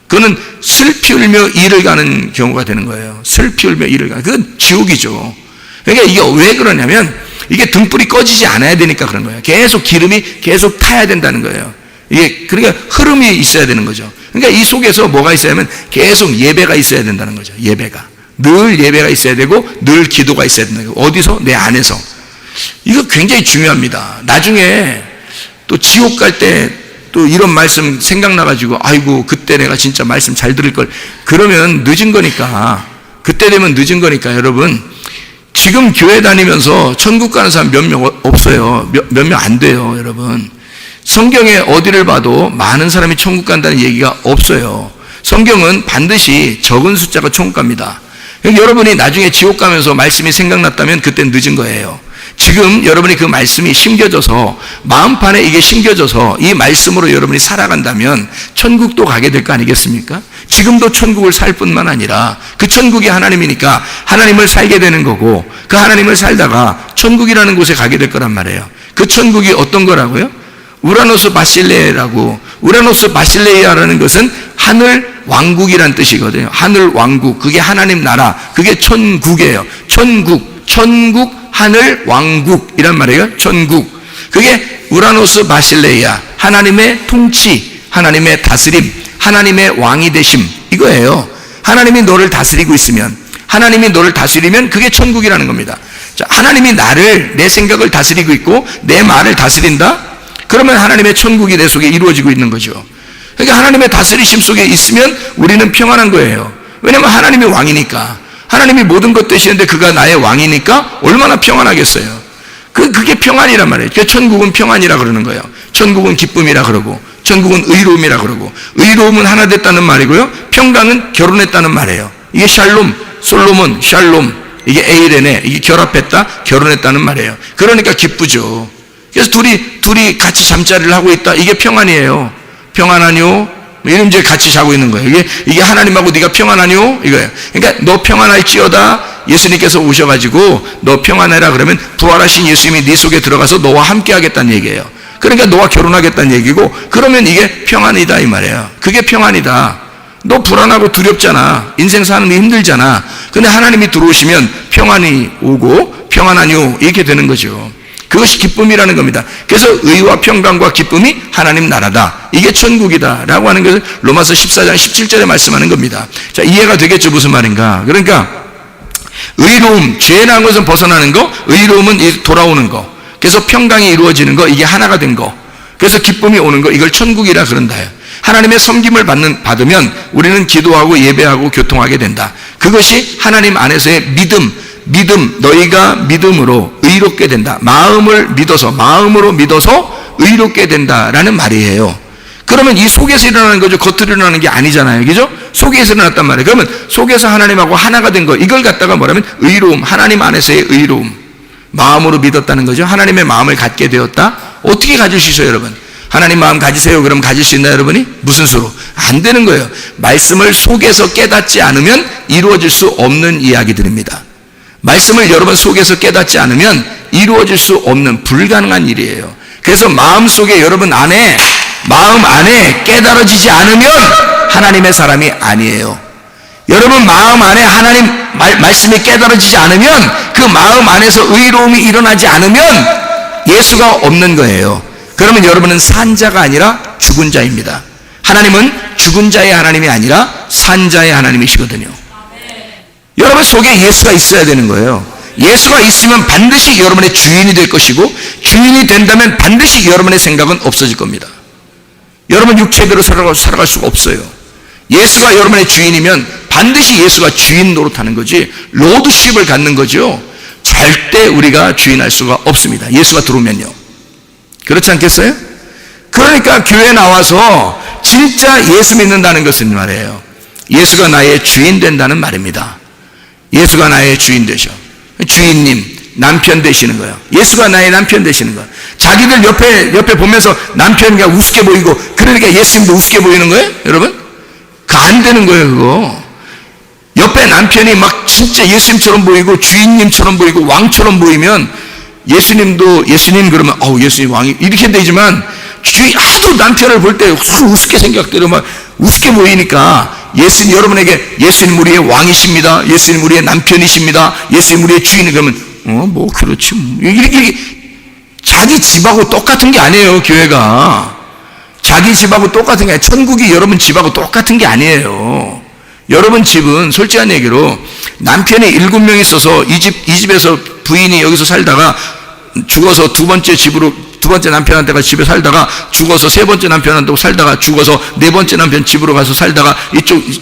그는 슬피 울며 이를 가는 경우가 되는 거예요. 슬피 울며 이를 가는, 그건 지옥이죠. 그러니까 이게 왜 그러냐면 이게 등불이 꺼지지 않아야 되니까 그런 거예요. 계속 기름이 계속 타야 된다는 거예요. 이게 그러니까 흐름이 있어야 되는 거죠. 그러니까 이 속에서 뭐가 있어야면 계속 예배가 있어야 된다는 거죠. 늘 예배가 있어야 되고 늘 기도가 있어야 된다는 거예요. 어디서? 내 안에서. 이거 굉장히 중요합니다. 나중에 또 지옥 갈 때 또 이런 말씀 생각나가지고 아이고 그때 내가 진짜 말씀 잘 들을 걸, 그러면 늦은 거니까, 그때 되면 늦은 거니까 여러분, 지금 교회 다니면서 천국 가는 사람 몇 명 없어요. 몇 명 안 돼요. 여러분, 성경에 어디를 봐도 많은 사람이 천국 간다는 얘기가 없어요. 성경은 반드시 적은 숫자가 천국 갑니다. 여러분이 나중에 지옥 가면서 말씀이 생각났다면 그때는 늦은 거예요. 지금 여러분이 그 말씀이 심겨져서 마음판에 이게 심겨져서 이 말씀으로 여러분이 살아간다면 천국도 가게 될 거 아니겠습니까? 지금도 천국을 살 뿐만 아니라 그 천국이 하나님이니까 하나님을 살게 되는 거고 그 하나님을 살다가 천국이라는 곳에 가게 될 거란 말이에요. 그 천국이 어떤 거라고요? 우라노스 바실레라고. 우라노스 바실레이아라는 것은 하늘 왕국이란 뜻이거든요. 하늘 왕국, 그게 하나님 나라, 그게 천국이에요. 천국, 하늘 왕국이란 말이에요. 천국. 그게 우라노스 바실레이아, 하나님의 통치, 하나님의 다스림, 하나님의 왕이 되심, 이거예요. 하나님이 너를 다스리고 있으면, 하나님이 너를 다스리면 그게 천국이라는 겁니다. 자, 하나님이 내 생각을 다스리고 있고 내 말을 다스린다? 그러면 하나님의 천국이 내 속에 이루어지고 있는 거죠. 그러니까 하나님의 다스리심 속에 있으면 우리는 평안한 거예요. 왜냐하면 하나님이 왕이니까. 하나님이 모든 것 되시는데 그가 나의 왕이니까 얼마나 평안하겠어요. 그게 평안이란 말이에요. 그러니까 천국은 평안이라 그러는 거예요. 천국은 기쁨이라 그러고, 천국은 의로움이라 그러고, 의로움은 하나 됐다는 말이고요. 평강은 결혼했다는 말이에요. 이게 샬롬, 솔로몬, 샬롬, 이게 에이레네, 이게 결합했다, 결혼했다는 말이에요. 그러니까 기쁘죠. 그래서 둘이 같이 잠자리를 하고 있다. 이게 평안이에요. 평안하뇨? 이런 이제 같이 자고 있는 거예요. 이게 하나님하고 네가 평안하뇨? 이거예요. 그러니까 너 평안할지어다. 예수님께서 오셔가지고 너 평안해라 그러면 부활하신 예수님이 네 속에 들어가서 너와 함께 하겠다는 얘기예요. 그러니까 너와 결혼하겠다는 얘기고, 그러면 이게 평안이다 이 말이에요. 그게 평안이다. 너 불안하고 두렵잖아. 인생 사는 게 힘들잖아. 근데 하나님이 들어오시면 평안이 오고 평안하뇨 이렇게 되는 거죠. 그것이 기쁨이라는 겁니다. 그래서 의와 평강과 기쁨이 하나님 나라다. 이게 천국이다 라고 하는 것을 로마서 14장 17절에 말씀하는 겁니다. 자, 이해가 되겠죠? 무슨 말인가? 그러니까 의로움, 죄라는 것은 벗어나는 거, 의로움은 돌아오는 거, 그래서 평강이 이루어지는 거, 이게 하나가 된 거, 그래서 기쁨이 오는 거, 이걸 천국이라 그런다요. 하나님의 섬김을 받으면 우리는 기도하고 예배하고 교통하게 된다. 그것이 하나님 안에서의 믿음, 너희가 믿음으로 의롭게 된다. 마음으로 믿어서 의롭게 된다라는 말이에요. 그러면 이 속에서 일어나는 거죠. 겉으로 일어나는 게 아니잖아요. 그죠? 속에서 일어났단 말이에요. 그러면 속에서 하나님하고 하나가 된 거, 이걸 갖다가 뭐라면 의로움, 하나님 안에서의 의로움. 마음으로 믿었다는 거죠. 하나님의 마음을 갖게 되었다. 어떻게 가질 수 있어요, 여러분? 하나님 마음 가지세요. 그럼 가질 수 있나요, 여러분이? 무슨 수로? 안 되는 거예요. 말씀을 속에서 깨닫지 않으면 이루어질 수 없는 이야기들입니다. 말씀을 여러분 속에서 깨닫지 않으면 이루어질 수 없는 불가능한 일이에요. 그래서 마음 속에 여러분 마음 안에 깨달아지지 않으면 하나님의 사람이 아니에요. 여러분 마음 안에 하나님 말씀이 깨달아지지 않으면, 그 마음 안에서 의로움이 일어나지 않으면 예수가 없는 거예요. 그러면 여러분은 산 자가 아니라 죽은 자입니다. 하나님은 죽은 자의 하나님이 아니라 산 자의 하나님이시거든요. 여러분 속에 예수가 있어야 되는 거예요. 예수가 있으면 반드시 여러분의 주인이 될 것이고, 주인이 된다면 반드시 여러분의 생각은 없어질 겁니다. 여러분 육체대로 살아갈 수가 없어요. 예수가 여러분의 주인이면 반드시 예수가 주인 노릇하는 거지, 로드십을 갖는 거죠. 절대 우리가 주인할 수가 없습니다. 예수가 들어오면요. 그렇지 않겠어요? 그러니까 교회에 나와서 진짜 예수 믿는다는 것은 말이에요. 예수가 나의 주인 된다는 말입니다. 예수가 나의 주인 되셔. 주인님, 남편 되시는 거예요. 예수가 나의 남편 되시는 거예요. 자기들 옆에 보면서 남편이 우습게 보이고, 그러니까 예수님도 우습게 보이는 거예요, 여러분? 그거 안 되는 거예요, 그거. 옆에 남편이 막 진짜 예수님처럼 보이고, 주인님처럼 보이고, 왕처럼 보이면, 예수님 그러면, 예수님 왕이, 이렇게 되지만, 하도 남편을 볼 때 우습게 생각대로 막 우습게 보이니까, 여러분에게 예수님 우리의 왕이십니다. 예수님 우리의 남편이십니다. 예수님 우리의 주인, 그러면, 그렇지. 이렇게, 자기 집하고 똑같은 게 아니에요, 교회가. 자기 집하고 똑같은 게 아니에요. 천국이 여러분 집하고 똑같은 게 아니에요. 여러분 집은 솔직한 얘기로 남편이 7명 있어서 이 집에서 부인이 여기서 살다가 죽어서 두 번째 남편한테 집에 살다가 죽어서 세 번째 남편한테 살다가 죽어서 네 번째 남편 집으로 가서 살다가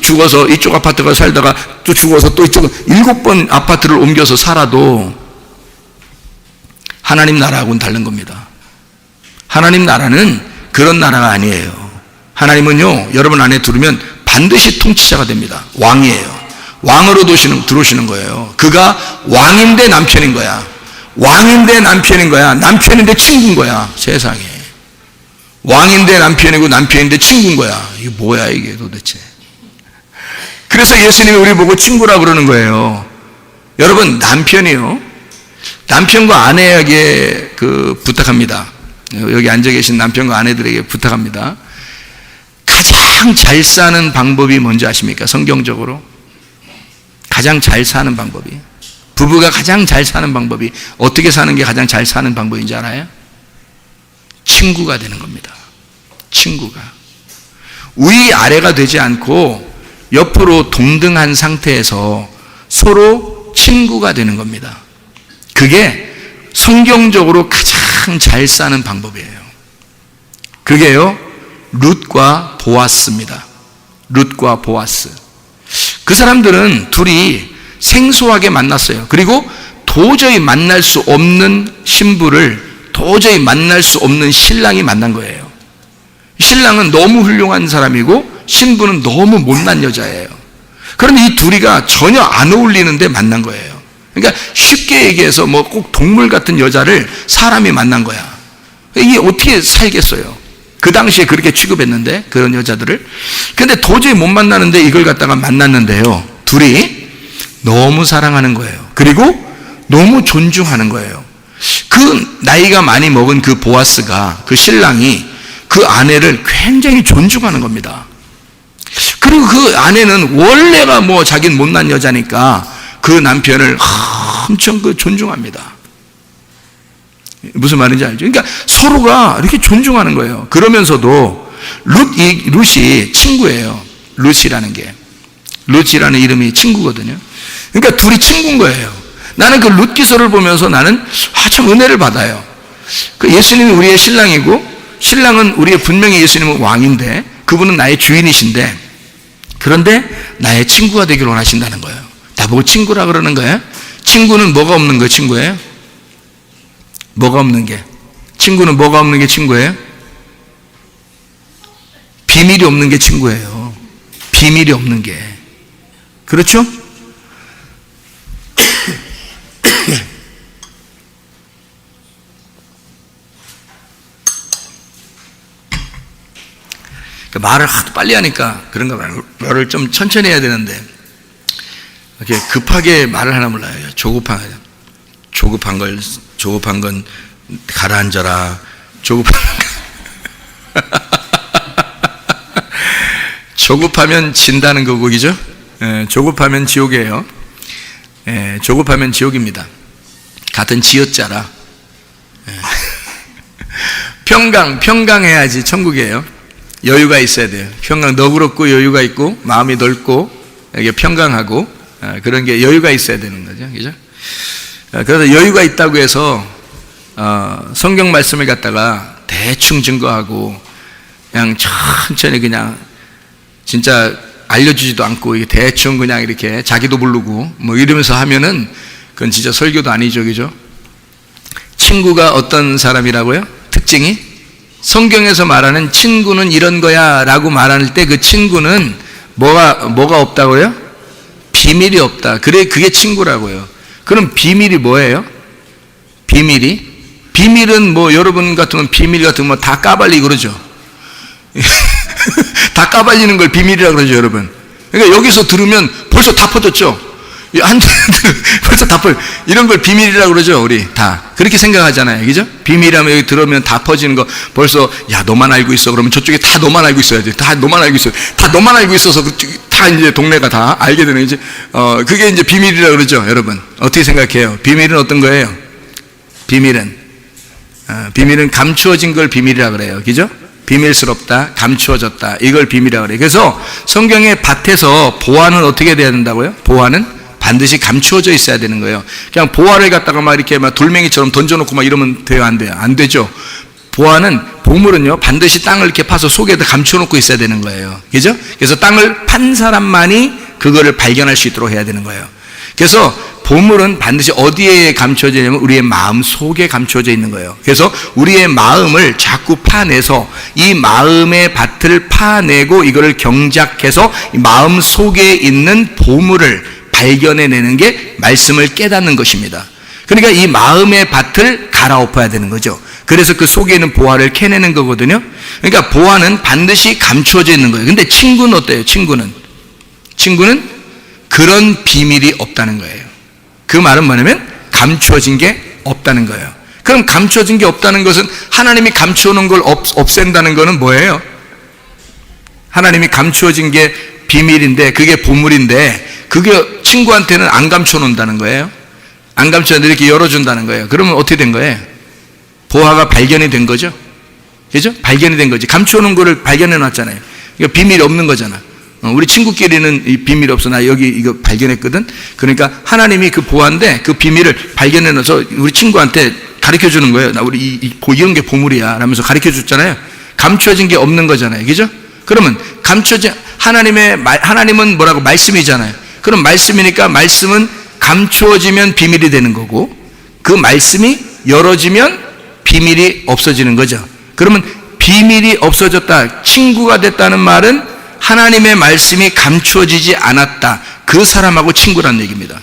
죽어서 이쪽 아파트 가서 살다가 또 죽어서 또 이쪽 7번 아파트를 옮겨서 살아도 하나님 나라하고는 다른 겁니다. 하나님 나라는 그런 나라가 아니에요. 하나님은요, 여러분 안에 들으면 반드시 통치자가 됩니다. 왕이에요. 왕으로 들어오시는 거예요. 그가 왕인데 남편인 거야. 왕인데 남편인 거야. 남편인데 친구인 거야. 세상에. 왕인데 남편이고 남편인데 친구인 거야. 이게 뭐야 이게 도대체. 그래서 예수님이 우리 보고 친구라고 그러는 거예요. 여러분, 남편이요, 남편과 아내에게 부탁합니다. 여기 앉아 계신 남편과 아내들에게 부탁합니다. 가장 잘 사는 방법이 뭔지 아십니까? 성경적으로 가장 잘 사는 방법이, 부부가 가장 잘 사는 방법이, 어떻게 사는 게 가장 잘 사는 방법인지 알아요? 친구가 되는 겁니다. 친구가 위아래가 되지 않고 옆으로 동등한 상태에서 서로 친구가 되는 겁니다. 그게 성경적으로 가장 잘 사는 방법이에요. 그게요, 룻과 보아스입니다. 룻과 보아스. 그 사람들은 둘이 생소하게 만났어요. 그리고 도저히 만날 수 없는 신부를 도저히 만날 수 없는 신랑이 만난 거예요. 신랑은 너무 훌륭한 사람이고 신부는 너무 못난 여자예요. 그런데 이 둘이가 전혀 안 어울리는데 만난 거예요. 그러니까 쉽게 얘기해서 뭐 꼭 동물 같은 여자를 사람이 만난 거야. 이게 어떻게 살겠어요? 그 당시에 그렇게 취급했는데, 그런 여자들을. 근데 도저히 못 만나는데 이걸 갖다가 만났는데요, 둘이 너무 사랑하는 거예요. 그리고 너무 존중하는 거예요. 그 나이가 많이 먹은 그 보아스가, 그 신랑이 그 아내를 굉장히 존중하는 겁니다. 그리고 그 아내는 원래가 뭐 자기는 못난 여자니까 그 남편을 엄청 존중합니다. 무슨 말인지 알죠? 그러니까 서로가 이렇게 존중하는 거예요. 그러면서도 룻이 친구예요. 룻이라는 게, 룻이라는 이름이 친구거든요. 그러니까 둘이 친구인 거예요. 나는 그 룻 기서를 보면서 나는 참 은혜를 받아요. 그 예수님이 우리의 신랑이고, 신랑은 우리의, 분명히 예수님은 왕인데 그분은 나의 주인이신데, 그런데 나의 친구가 되기를 원하신다는 거예요. 나보고 친구라 그러는 거예요. 친구는 뭐가 없는 거예요? 친구예요? 뭐가 없는 게? 친구는 뭐가 없는 게 친구예요? 비밀이 없는 게 친구예요. 비밀이 없는 게. 그렇죠? 말을 하도 빨리 하니까 그런가 봐요. 말을 좀 천천히 해야 되는데 이렇게 급하게 말을 하나 몰라요. 조급한 건 가라앉아라. 조급하면 진다는 거고, 그죠? 조급하면 지옥이에요. 조급하면 지옥입니다. 같은 지읒자라. 평강해야지 천국이에요. 여유가 있어야 돼요. 너그럽고 여유가 있고 마음이 넓고 이게 평강하고 그런 게 여유가 있어야 되는 거죠. 그죠? 그래서 여유가 있다고 해서 성경 말씀을 갖다가 대충 증거하고 그냥 천천히 그냥 진짜 알려주지도 않고 대충 그냥 이렇게 자기도 모르고 뭐 이러면서 하면은 그건 진짜 설교도 아니죠. 그죠? 친구가 어떤 사람이라고요? 특징이? 성경에서 말하는 친구는 이런 거야 라고 말할 때 그 친구는 뭐가 없다고요? 비밀이 없다. 그래, 그게 친구라고요. 그럼 비밀이 뭐예요? 비밀은 뭐 여러분 같은 건 비밀 같은 거 다 까발리고 그러죠. 다 까발리는 걸 비밀이라고 그러죠, 여러분. 그러니까 여기서 들으면 벌써 다 퍼졌죠. 벌써 다 이런 걸 비밀이라고 그러죠. 우리 다 그렇게 생각하잖아요. 그죠? 비밀이라면 여기 들으면 다 퍼지는 거 벌써, 야 너만 알고 있어. 그러면 저쪽에 다 너만 알고 있어야 돼. 다 너만 알고 있어. 다 너만 알고 있어서 다 이제 동네가 다 알게 되는, 이제 그게 이제 비밀이라고 그러죠. 여러분 어떻게 생각해요? 비밀은 어떤 거예요? 비밀은 감추어진 걸 비밀이라고 그래요. 그죠? 비밀스럽다, 감추어졌다, 이걸 비밀이라고 그래요. 그래서 성경의 밭에서 보화는 어떻게 돼야 된다고요? 보화는 반드시 감추어져 있어야 되는 거예요. 그냥 보화를 갖다가 막 이렇게 막 돌멩이처럼 던져놓고 막 이러면 돼요? 안 돼요? 안 되죠. 보물은요, 반드시 땅을 이렇게 파서 속에다 감춰놓고 있어야 되는 거예요. 그죠? 그래서 땅을 판 사람만이 그거를 발견할 수 있도록 해야 되는 거예요. 그래서 보물은 반드시 어디에 감춰져 있냐면 우리의 마음 속에 감춰져 있는 거예요. 그래서 우리의 마음을 자꾸 파내서 이 마음의 밭을 파내고 이거를 경작해서 이 마음 속에 있는 보물을 발견해내는 게 말씀을 깨닫는 것입니다. 그러니까 이 마음의 밭을 갈아엎어야 되는 거죠. 그래서 그 속에 있는 보화를 캐내는 거거든요. 그러니까 보화는 반드시 감추어져 있는 거예요. 근데 친구는 어때요? 친구는 그런 비밀이 없다는 거예요. 그 말은 뭐냐면 감추어진 게 없다는 거예요. 그럼 감추어진 게 없다는 것은 하나님이 감추어놓은 걸 없앤다는 거는 뭐예요? 하나님이 감추어진 게 비밀인데, 그게 보물인데, 그게 친구한테는 안 감춰놓는다는 거예요. 안 감춰놓는데 이렇게 열어준다는 거예요. 그러면 어떻게 된 거예요? 보화가 발견이 된 거죠. 그죠? 발견이 된 거지. 감춰놓은 거를 발견해 놨잖아요. 그러니까 비밀이 없는 거잖아. 우리 친구끼리는 이 비밀이 없어. 나 여기 이거 발견했거든. 그러니까 하나님이 그 보화인데 그 비밀을 발견해 놔서 우리 친구한테 가르쳐 주는 거예요. 나 우리 이런 게 보물이야 라면서 가르쳐 줬잖아요. 감춰진 게 없는 거잖아요. 그죠? 그러면 하나님은 뭐라고? 말씀이잖아요. 그럼 말씀이니까 말씀은 감추어지면 비밀이 되는 거고, 그 말씀이 열어지면 비밀이 없어지는 거죠. 그러면 비밀이 없어졌다, 친구가 됐다는 말은 하나님의 말씀이 감추어지지 않았다, 그 사람하고 친구란 얘기입니다.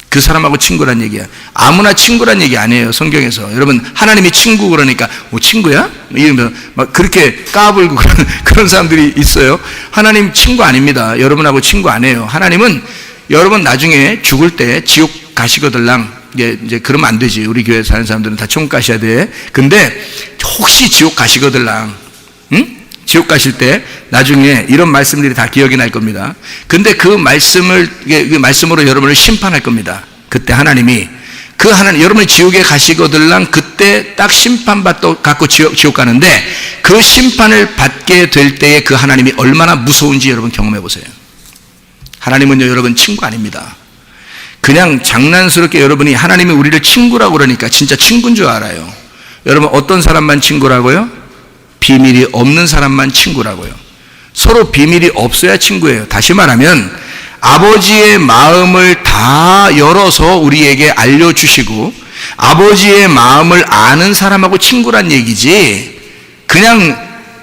그 사람하고 친구란 얘기야. 아무나 친구란 얘기 아니에요, 성경에서. 여러분, 하나님이 친구 그러니까 친구야? 이러면서 막 그렇게 까불고 그런 사람들이 있어요. 하나님 친구 아닙니다. 여러분하고 친구 아니에요. 하나님은 여러분 나중에 죽을 때 지옥 가시거들랑, 이제 그러면 안 되지. 우리 교회 사는 사람들은 다 천국 가셔야 돼. 근데 혹시 지옥 가시거들랑, 지옥 가실 때 나중에 이런 말씀들이 다 기억이 날 겁니다. 근데 그 말씀으로 여러분을 심판할 겁니다. 그때 하나님이 여러분이 지옥에 가시거들랑 그때 딱 심판받고 지옥 가는데, 그 심판을 받게 될 때에 그 하나님이 얼마나 무서운지 여러분 경험해 보세요. 하나님은요, 여러분 친구 아닙니다. 그냥 장난스럽게 여러분이 하나님이 우리를 친구라고 그러니까 진짜 친구인 줄 알아요. 여러분, 어떤 사람만 친구라고요? 비밀이 없는 사람만 친구라고요. 서로 비밀이 없어야 친구예요. 다시 말하면 아버지의 마음을 다 열어서 우리에게 알려주시고 아버지의 마음을 아는 사람하고 친구란 얘기지, 그냥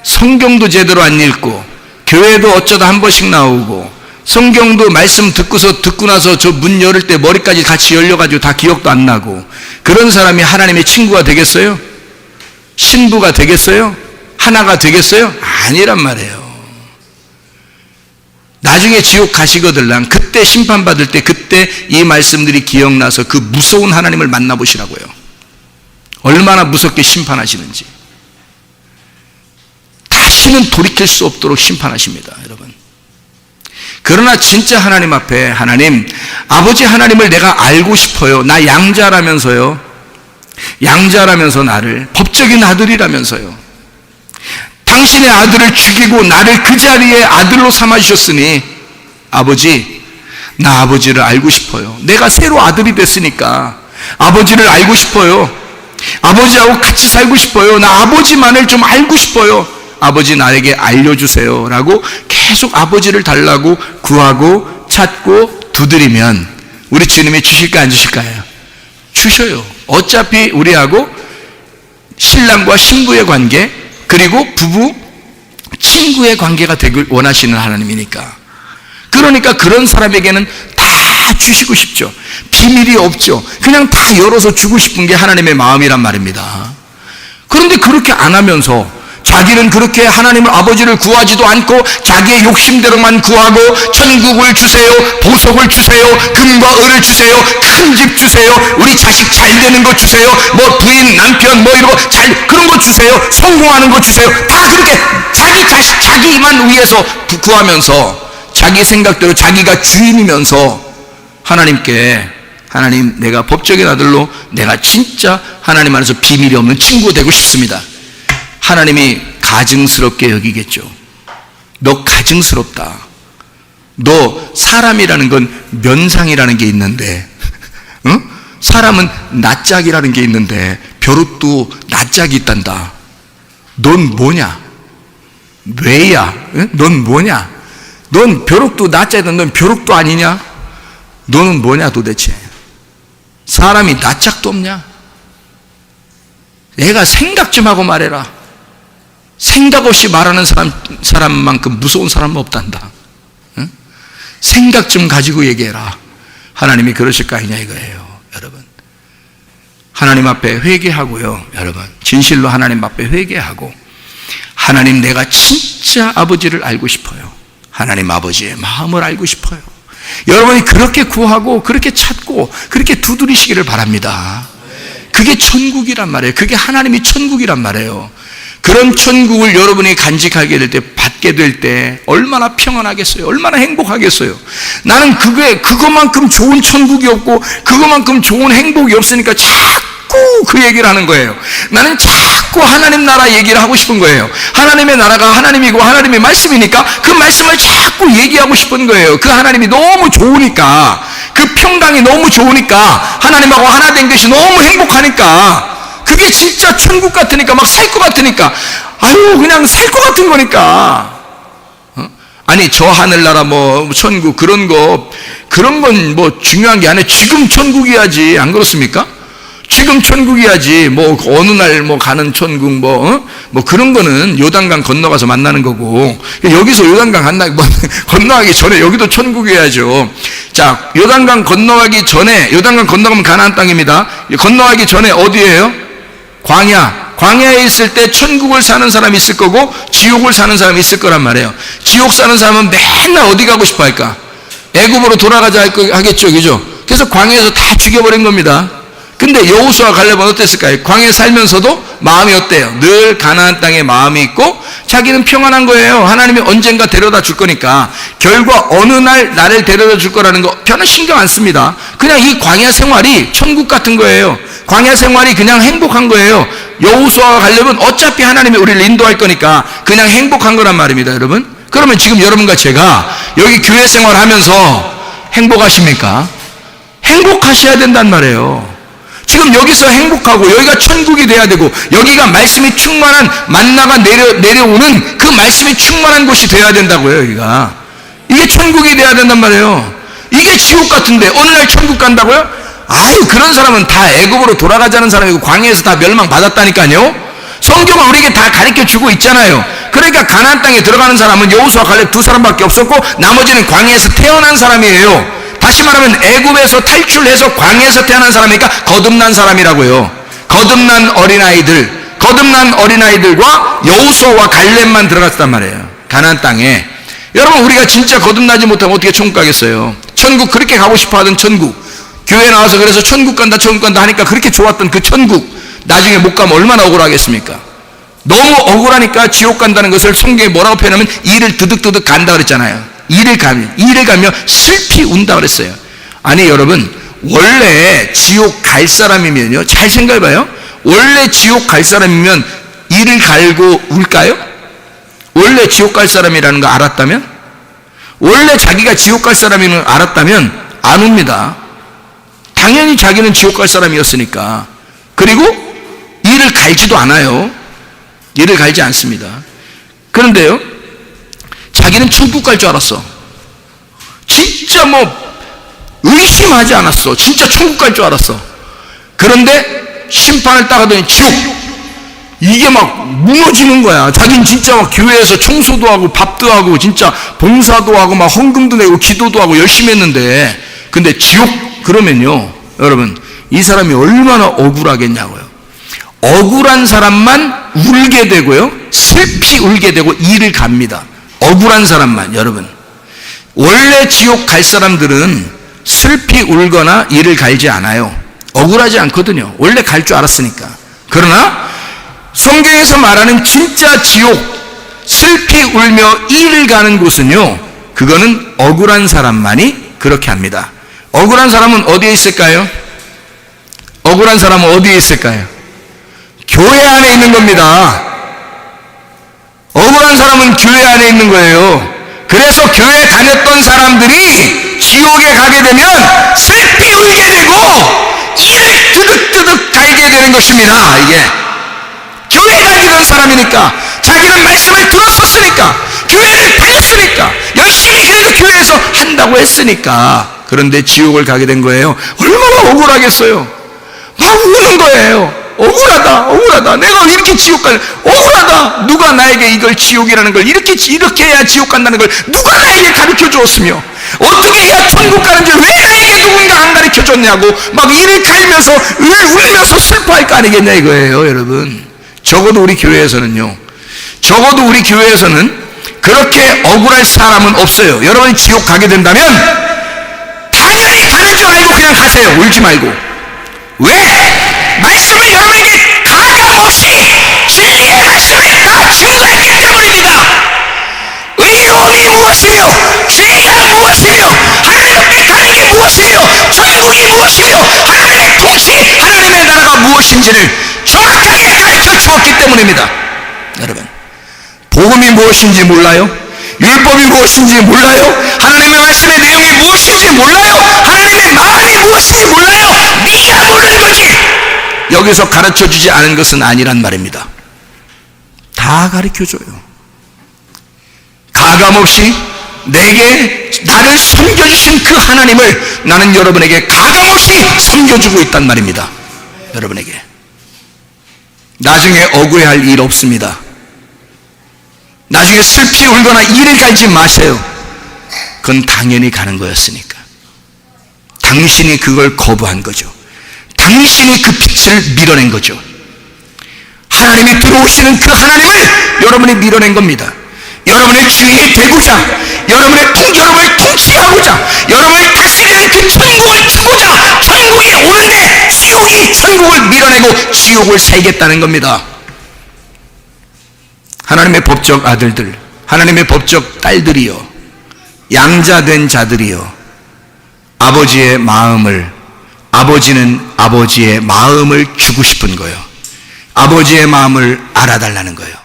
성경도 제대로 안 읽고 교회도 어쩌다 한 번씩 나오고 성경도 말씀 듣고 나서 저 문 열을 때 머리까지 같이 열려가지고 다 기억도 안 나고, 그런 사람이 하나님의 친구가 되겠어요? 신부가 되겠어요? 하나가 되겠어요? 아니란 말이에요. 나중에 지옥 가시거들랑 그때 심판받을 때 그때 이 말씀들이 기억나서 그 무서운 하나님을 만나보시라고요. 얼마나 무섭게 심판하시는지. 다시는 돌이킬 수 없도록 심판하십니다, 여러분. 그러나 진짜 하나님 앞에, 하나님, 아버지 하나님을 내가 알고 싶어요. 나 양자라면서요. 양자라면서 나를, 법적인 아들이라면서요. 당신의 아들을 죽이고 나를 그 자리에 아들로 삼아주셨으니 아버지, 나 아버지를 알고 싶어요. 내가 새로 아들이 됐으니까 아버지를 알고 싶어요. 아버지하고 같이 살고 싶어요. 나 아버지만을 좀 알고 싶어요. 아버지 나에게 알려주세요 라고 계속 아버지를 달라고 구하고 찾고 두드리면 우리 주님이 주실까 안 주실까요? 주셔요. 어차피 우리하고 신랑과 신부의 관계, 그리고 부부, 친구의 관계가 되길 원하시는 하나님이니까. 그러니까 그런 사람에게는 다 주시고 싶죠. 비밀이 없죠. 그냥 다 열어서 주고 싶은 게 하나님의 마음이란 말입니다. 그런데 그렇게 안 하면서 자기는 그렇게 하나님을, 아버지를 구하지도 않고 자기의 욕심대로만 구하고 천국을 주세요, 보석을 주세요, 금과 을을 주세요, 큰 집 주세요, 우리 자식 잘 되는 거 주세요, 뭐 부인, 남편 뭐 이런 거 그런 거 주세요, 성공하는 거 주세요. 다 그렇게 자기 자식, 자기만 위해서 구하면서 자기 생각대로 자기가 주인이면서 하나님께, 하나님, 내가 법적인 아들로 내가 진짜 하나님 안에서 비밀이 없는 친구 되고 싶습니다. 하나님이 가증스럽게 여기겠죠. 너 가증스럽다. 너 사람이라는 건 면상이라는 게 있는데, 사람은 낯짝이라는 게 있는데 벼룩도 낯짝이 있단다. 넌 뭐냐? 왜야? 넌 뭐냐? 넌 벼룩도 낯짝이다. 넌 벼룩도 아니냐? 너는 뭐냐 도대체? 사람이 낯짝도 없냐? 내가 생각 좀 하고 말해라. 생각 없이 말하는 사람만큼 무서운 사람은 없단다. 생각 좀 가지고 얘기해라. 하나님이 그러실 거 아니냐 이거예요, 여러분. 하나님 앞에 회개하고요. 여러분, 진실로 하나님 앞에 회개하고, 하나님, 내가 진짜 아버지를 알고 싶어요. 하나님 아버지의 마음을 알고 싶어요. 여러분이 그렇게 구하고 그렇게 찾고 그렇게 두드리시기를 바랍니다. 그게 천국이란 말이에요. 그게 하나님이 천국이란 말이에요. 그런 천국을 여러분이 간직하게 될 때, 받게 될 때 얼마나 평안하겠어요? 얼마나 행복하겠어요? 나는 그것만큼 좋은 천국이 없고 그것만큼 좋은 행복이 없으니까 자꾸 그 얘기를 하는 거예요. 나는 자꾸 하나님 나라 얘기를 하고 싶은 거예요. 하나님의 나라가 하나님이고 하나님의 말씀이니까 그 말씀을 자꾸 얘기하고 싶은 거예요. 그 하나님이 너무 좋으니까, 그 평강이 너무 좋으니까, 하나님하고 하나 된 것이 너무 행복하니까, 그게 진짜 천국 같으니까, 막 살 것 같으니까, 아유, 그냥 살 것 같은 거니까. 아니, 저 하늘나라 뭐 천국 그런 건 뭐 중요한 게 아니에요. 지금 천국이야지. 안 그렇습니까? 지금 천국이야지. 뭐 어느 날 뭐 가는 천국 뭐 그런 거는 요단강 건너가서 만나는 거고, 여기서 요단강 건너가기 전에 여기도 천국이야죠. 자, 요단강 건너가기 전에, 요단강 건너가면 가나안 땅입니다. 건너가기 전에 어디예요? 광야에 있을 때 천국을 사는 사람이 있을 거고 지옥을 사는 사람이 있을 거란 말이에요. 지옥 사는 사람은 맨날 어디 가고 싶어 할까? 애굽으로 돌아가자 하겠죠, 그죠? 그래서 광야에서 다 죽여버린 겁니다. 근데 여호수아 갈렙은 어땠을까요? 광야에 살면서도 마음이 어때요? 늘 가나안 땅에 마음이 있고 자기는 평안한 거예요. 하나님이 언젠가 데려다 줄 거니까. 결과 어느 날 나를 데려다 줄 거라는 거 별로 신경 안 씁니다. 그냥 이 광야 생활이 천국 같은 거예요. 광야 생활이 그냥 행복한 거예요. 여호수아와 갈렙은 어차피 하나님이 우리를 인도할 거니까 그냥 행복한 거란 말입니다, 여러분. 그러면 지금 여러분과 제가 여기 교회 생활하면서 행복하십니까? 행복하셔야 된단 말이에요. 지금 여기서 행복하고 여기가 천국이 돼야 되고 여기가 말씀이 충만한 만나가 내려오는 그 말씀이 충만한 곳이 돼야 된다고요. 여기가 이게 천국이 돼야 된단 말이에요. 이게 지옥 같은데 어느 날 천국 간다고요? 아유, 그런 사람은 다 애굽으로 돌아가자는 사람이고 광야에서 다 멸망받았다니까요. 성경은 우리에게 다 가르쳐주고 있잖아요. 그러니까 가나안 땅에 들어가는 사람은 여호수아 갈렙 두 사람밖에 없었고 나머지는 광야에서 태어난 사람이에요. 다시 말하면 애굽에서 탈출해서 광야에서 태어난 사람이니까 거듭난 사람이라고요. 거듭난 어린아이들과 여호수아와 갈렙만 들어갔단 말이에요. 가나안 땅에. 여러분, 우리가 진짜 거듭나지 못하면 어떻게 천국 가겠어요? 천국, 그렇게 가고 싶어 하던 천국, 교회 나와서 그래서 천국 간다 하니까 그렇게 좋았던 그 천국, 나중에 못 가면 얼마나 억울하겠습니까? 너무 억울하니까 지옥 간다는 것을 성경에 뭐라고 표현하면 이를 드득드득 간다 그랬잖아요. 이를 가며 슬피 운다 그랬어요. 아니, 여러분, 원래 지옥 갈 사람이면요, 잘 생각해봐요. 원래 지옥 갈 사람이면 이를 갈고 울까요? 원래 지옥 갈 사람이라는 거 알았다면? 원래 자기가 지옥 갈 사람인 걸 알았다면 안 웁니다. 당연히 자기는 지옥 갈 사람이었으니까. 그리고 이를 갈지도 않아요. 이를 갈지 않습니다. 그런데요, 자기는 천국 갈 줄 알았어. 진짜 뭐 의심하지 않았어. 진짜 천국 갈 줄 알았어. 그런데 심판을 따가더니 지옥. 이게 막 무너지는 거야. 자기는 진짜 막 교회에서 청소도 하고 밥도 하고 진짜 봉사도 하고 막 헌금도 내고 기도도 하고 열심히 했는데, 근데 지옥 그러면요, 여러분, 이 사람이 얼마나 억울하겠냐고요. 억울한 사람만 울게 되고요, 슬피 울게 되고 이를 갑니다. 억울한 사람만. 여러분, 원래 지옥 갈 사람들은 슬피 울거나 이를 갈지 않아요. 억울하지 않거든요. 원래 갈 줄 알았으니까. 그러나 성경에서 말하는 진짜 지옥, 슬피 울며 이를 가는 곳은요, 그거는 억울한 사람만이 그렇게 합니다. 억울한 사람은 어디에 있을까요? 억울한 사람은 어디에 있을까요? 교회 안에 있는 겁니다. 억울한 사람은 교회 안에 있는 거예요. 그래서 교회 다녔던 사람들이 지옥에 가게 되면 슬피 울게 되고 이를 뜨득뜨득 갈게 되는 것입니다. 이게 교회 다니던 사람이니까, 자기는 말씀을 들었었으니까, 교회를 다녔으니까, 열심히 그래도 교회에서 한다고 했으니까. 그런데 지옥을 가게 된 거예요. 얼마나 억울하겠어요. 막 우는 거예요. 억울하다. 내가 이렇게 지옥 가는, 억울하다. 누가 나에게 이걸 지옥이라는 걸, 이렇게 해야 지옥 간다는 걸 누가 나에게 가르쳐 주었으며, 어떻게 해야 천국 가는 줄 왜 나에게 누군가 안 가르쳐 줬냐고 막 이를 갈면서 울면서 슬퍼할 거 아니겠냐 이거예요. 여러분, 적어도 우리 교회에서는요, 적어도 우리 교회에서는 그렇게 억울할 사람은 없어요. 여러분이 지옥 가게 된다면 당연히 가는 줄 알고 그냥 가세요. 울지 말고. 왜? 말씀을 여러분에게 가감없이 진리의 말씀을 다 증거했기 때문입니다. 의로움이 무엇이며 죄가 무엇이며 하나님 앞에 가는 게 무엇이며 천국이 무엇이며 하나님의 통치, 하나님의 나라가 무엇인지를 정확하게 가르쳐 주었기 때문입니다. 여러분, 복음이 무엇인지 몰라요? 율법이 무엇인지 몰라요? 하나님의 말씀의 내용이 무엇인지 몰라요? 하나님의 마음이 무엇인지 몰라요? 네가 모르는 거지. 여기서 가르쳐 주지 않은 것은 아니란 말입니다. 다 가르쳐 줘요. 가감없이 내게 나를 섬겨주신 그 하나님을 나는 여러분에게 가감없이 섬겨주고 있단 말입니다. 여러분에게 나중에 억울해할 일 없습니다. 나중에 슬피 울거나 이를 갈지 마세요. 그건 당연히 가는 거였으니까. 당신이 그걸 거부한 거죠. 당신이 그 빛을 밀어낸 거죠. 하나님이 들어오시는 그 하나님을 여러분이 밀어낸 겁니다. 여러분의 주인이 되고자, 여러분을 통치하고자, 여러분을 다스리는 그 천국을 주고자 천국이 오는데 지옥이 천국을 밀어내고 지옥을 살겠다는 겁니다. 하나님의 법적 아들들, 하나님의 법적 딸들이요, 양자된 자들이요, 아버지의 마음을, 아버지는 아버지의 마음을 주고 싶은 거예요. 아버지의 마음을 알아달라는 거예요.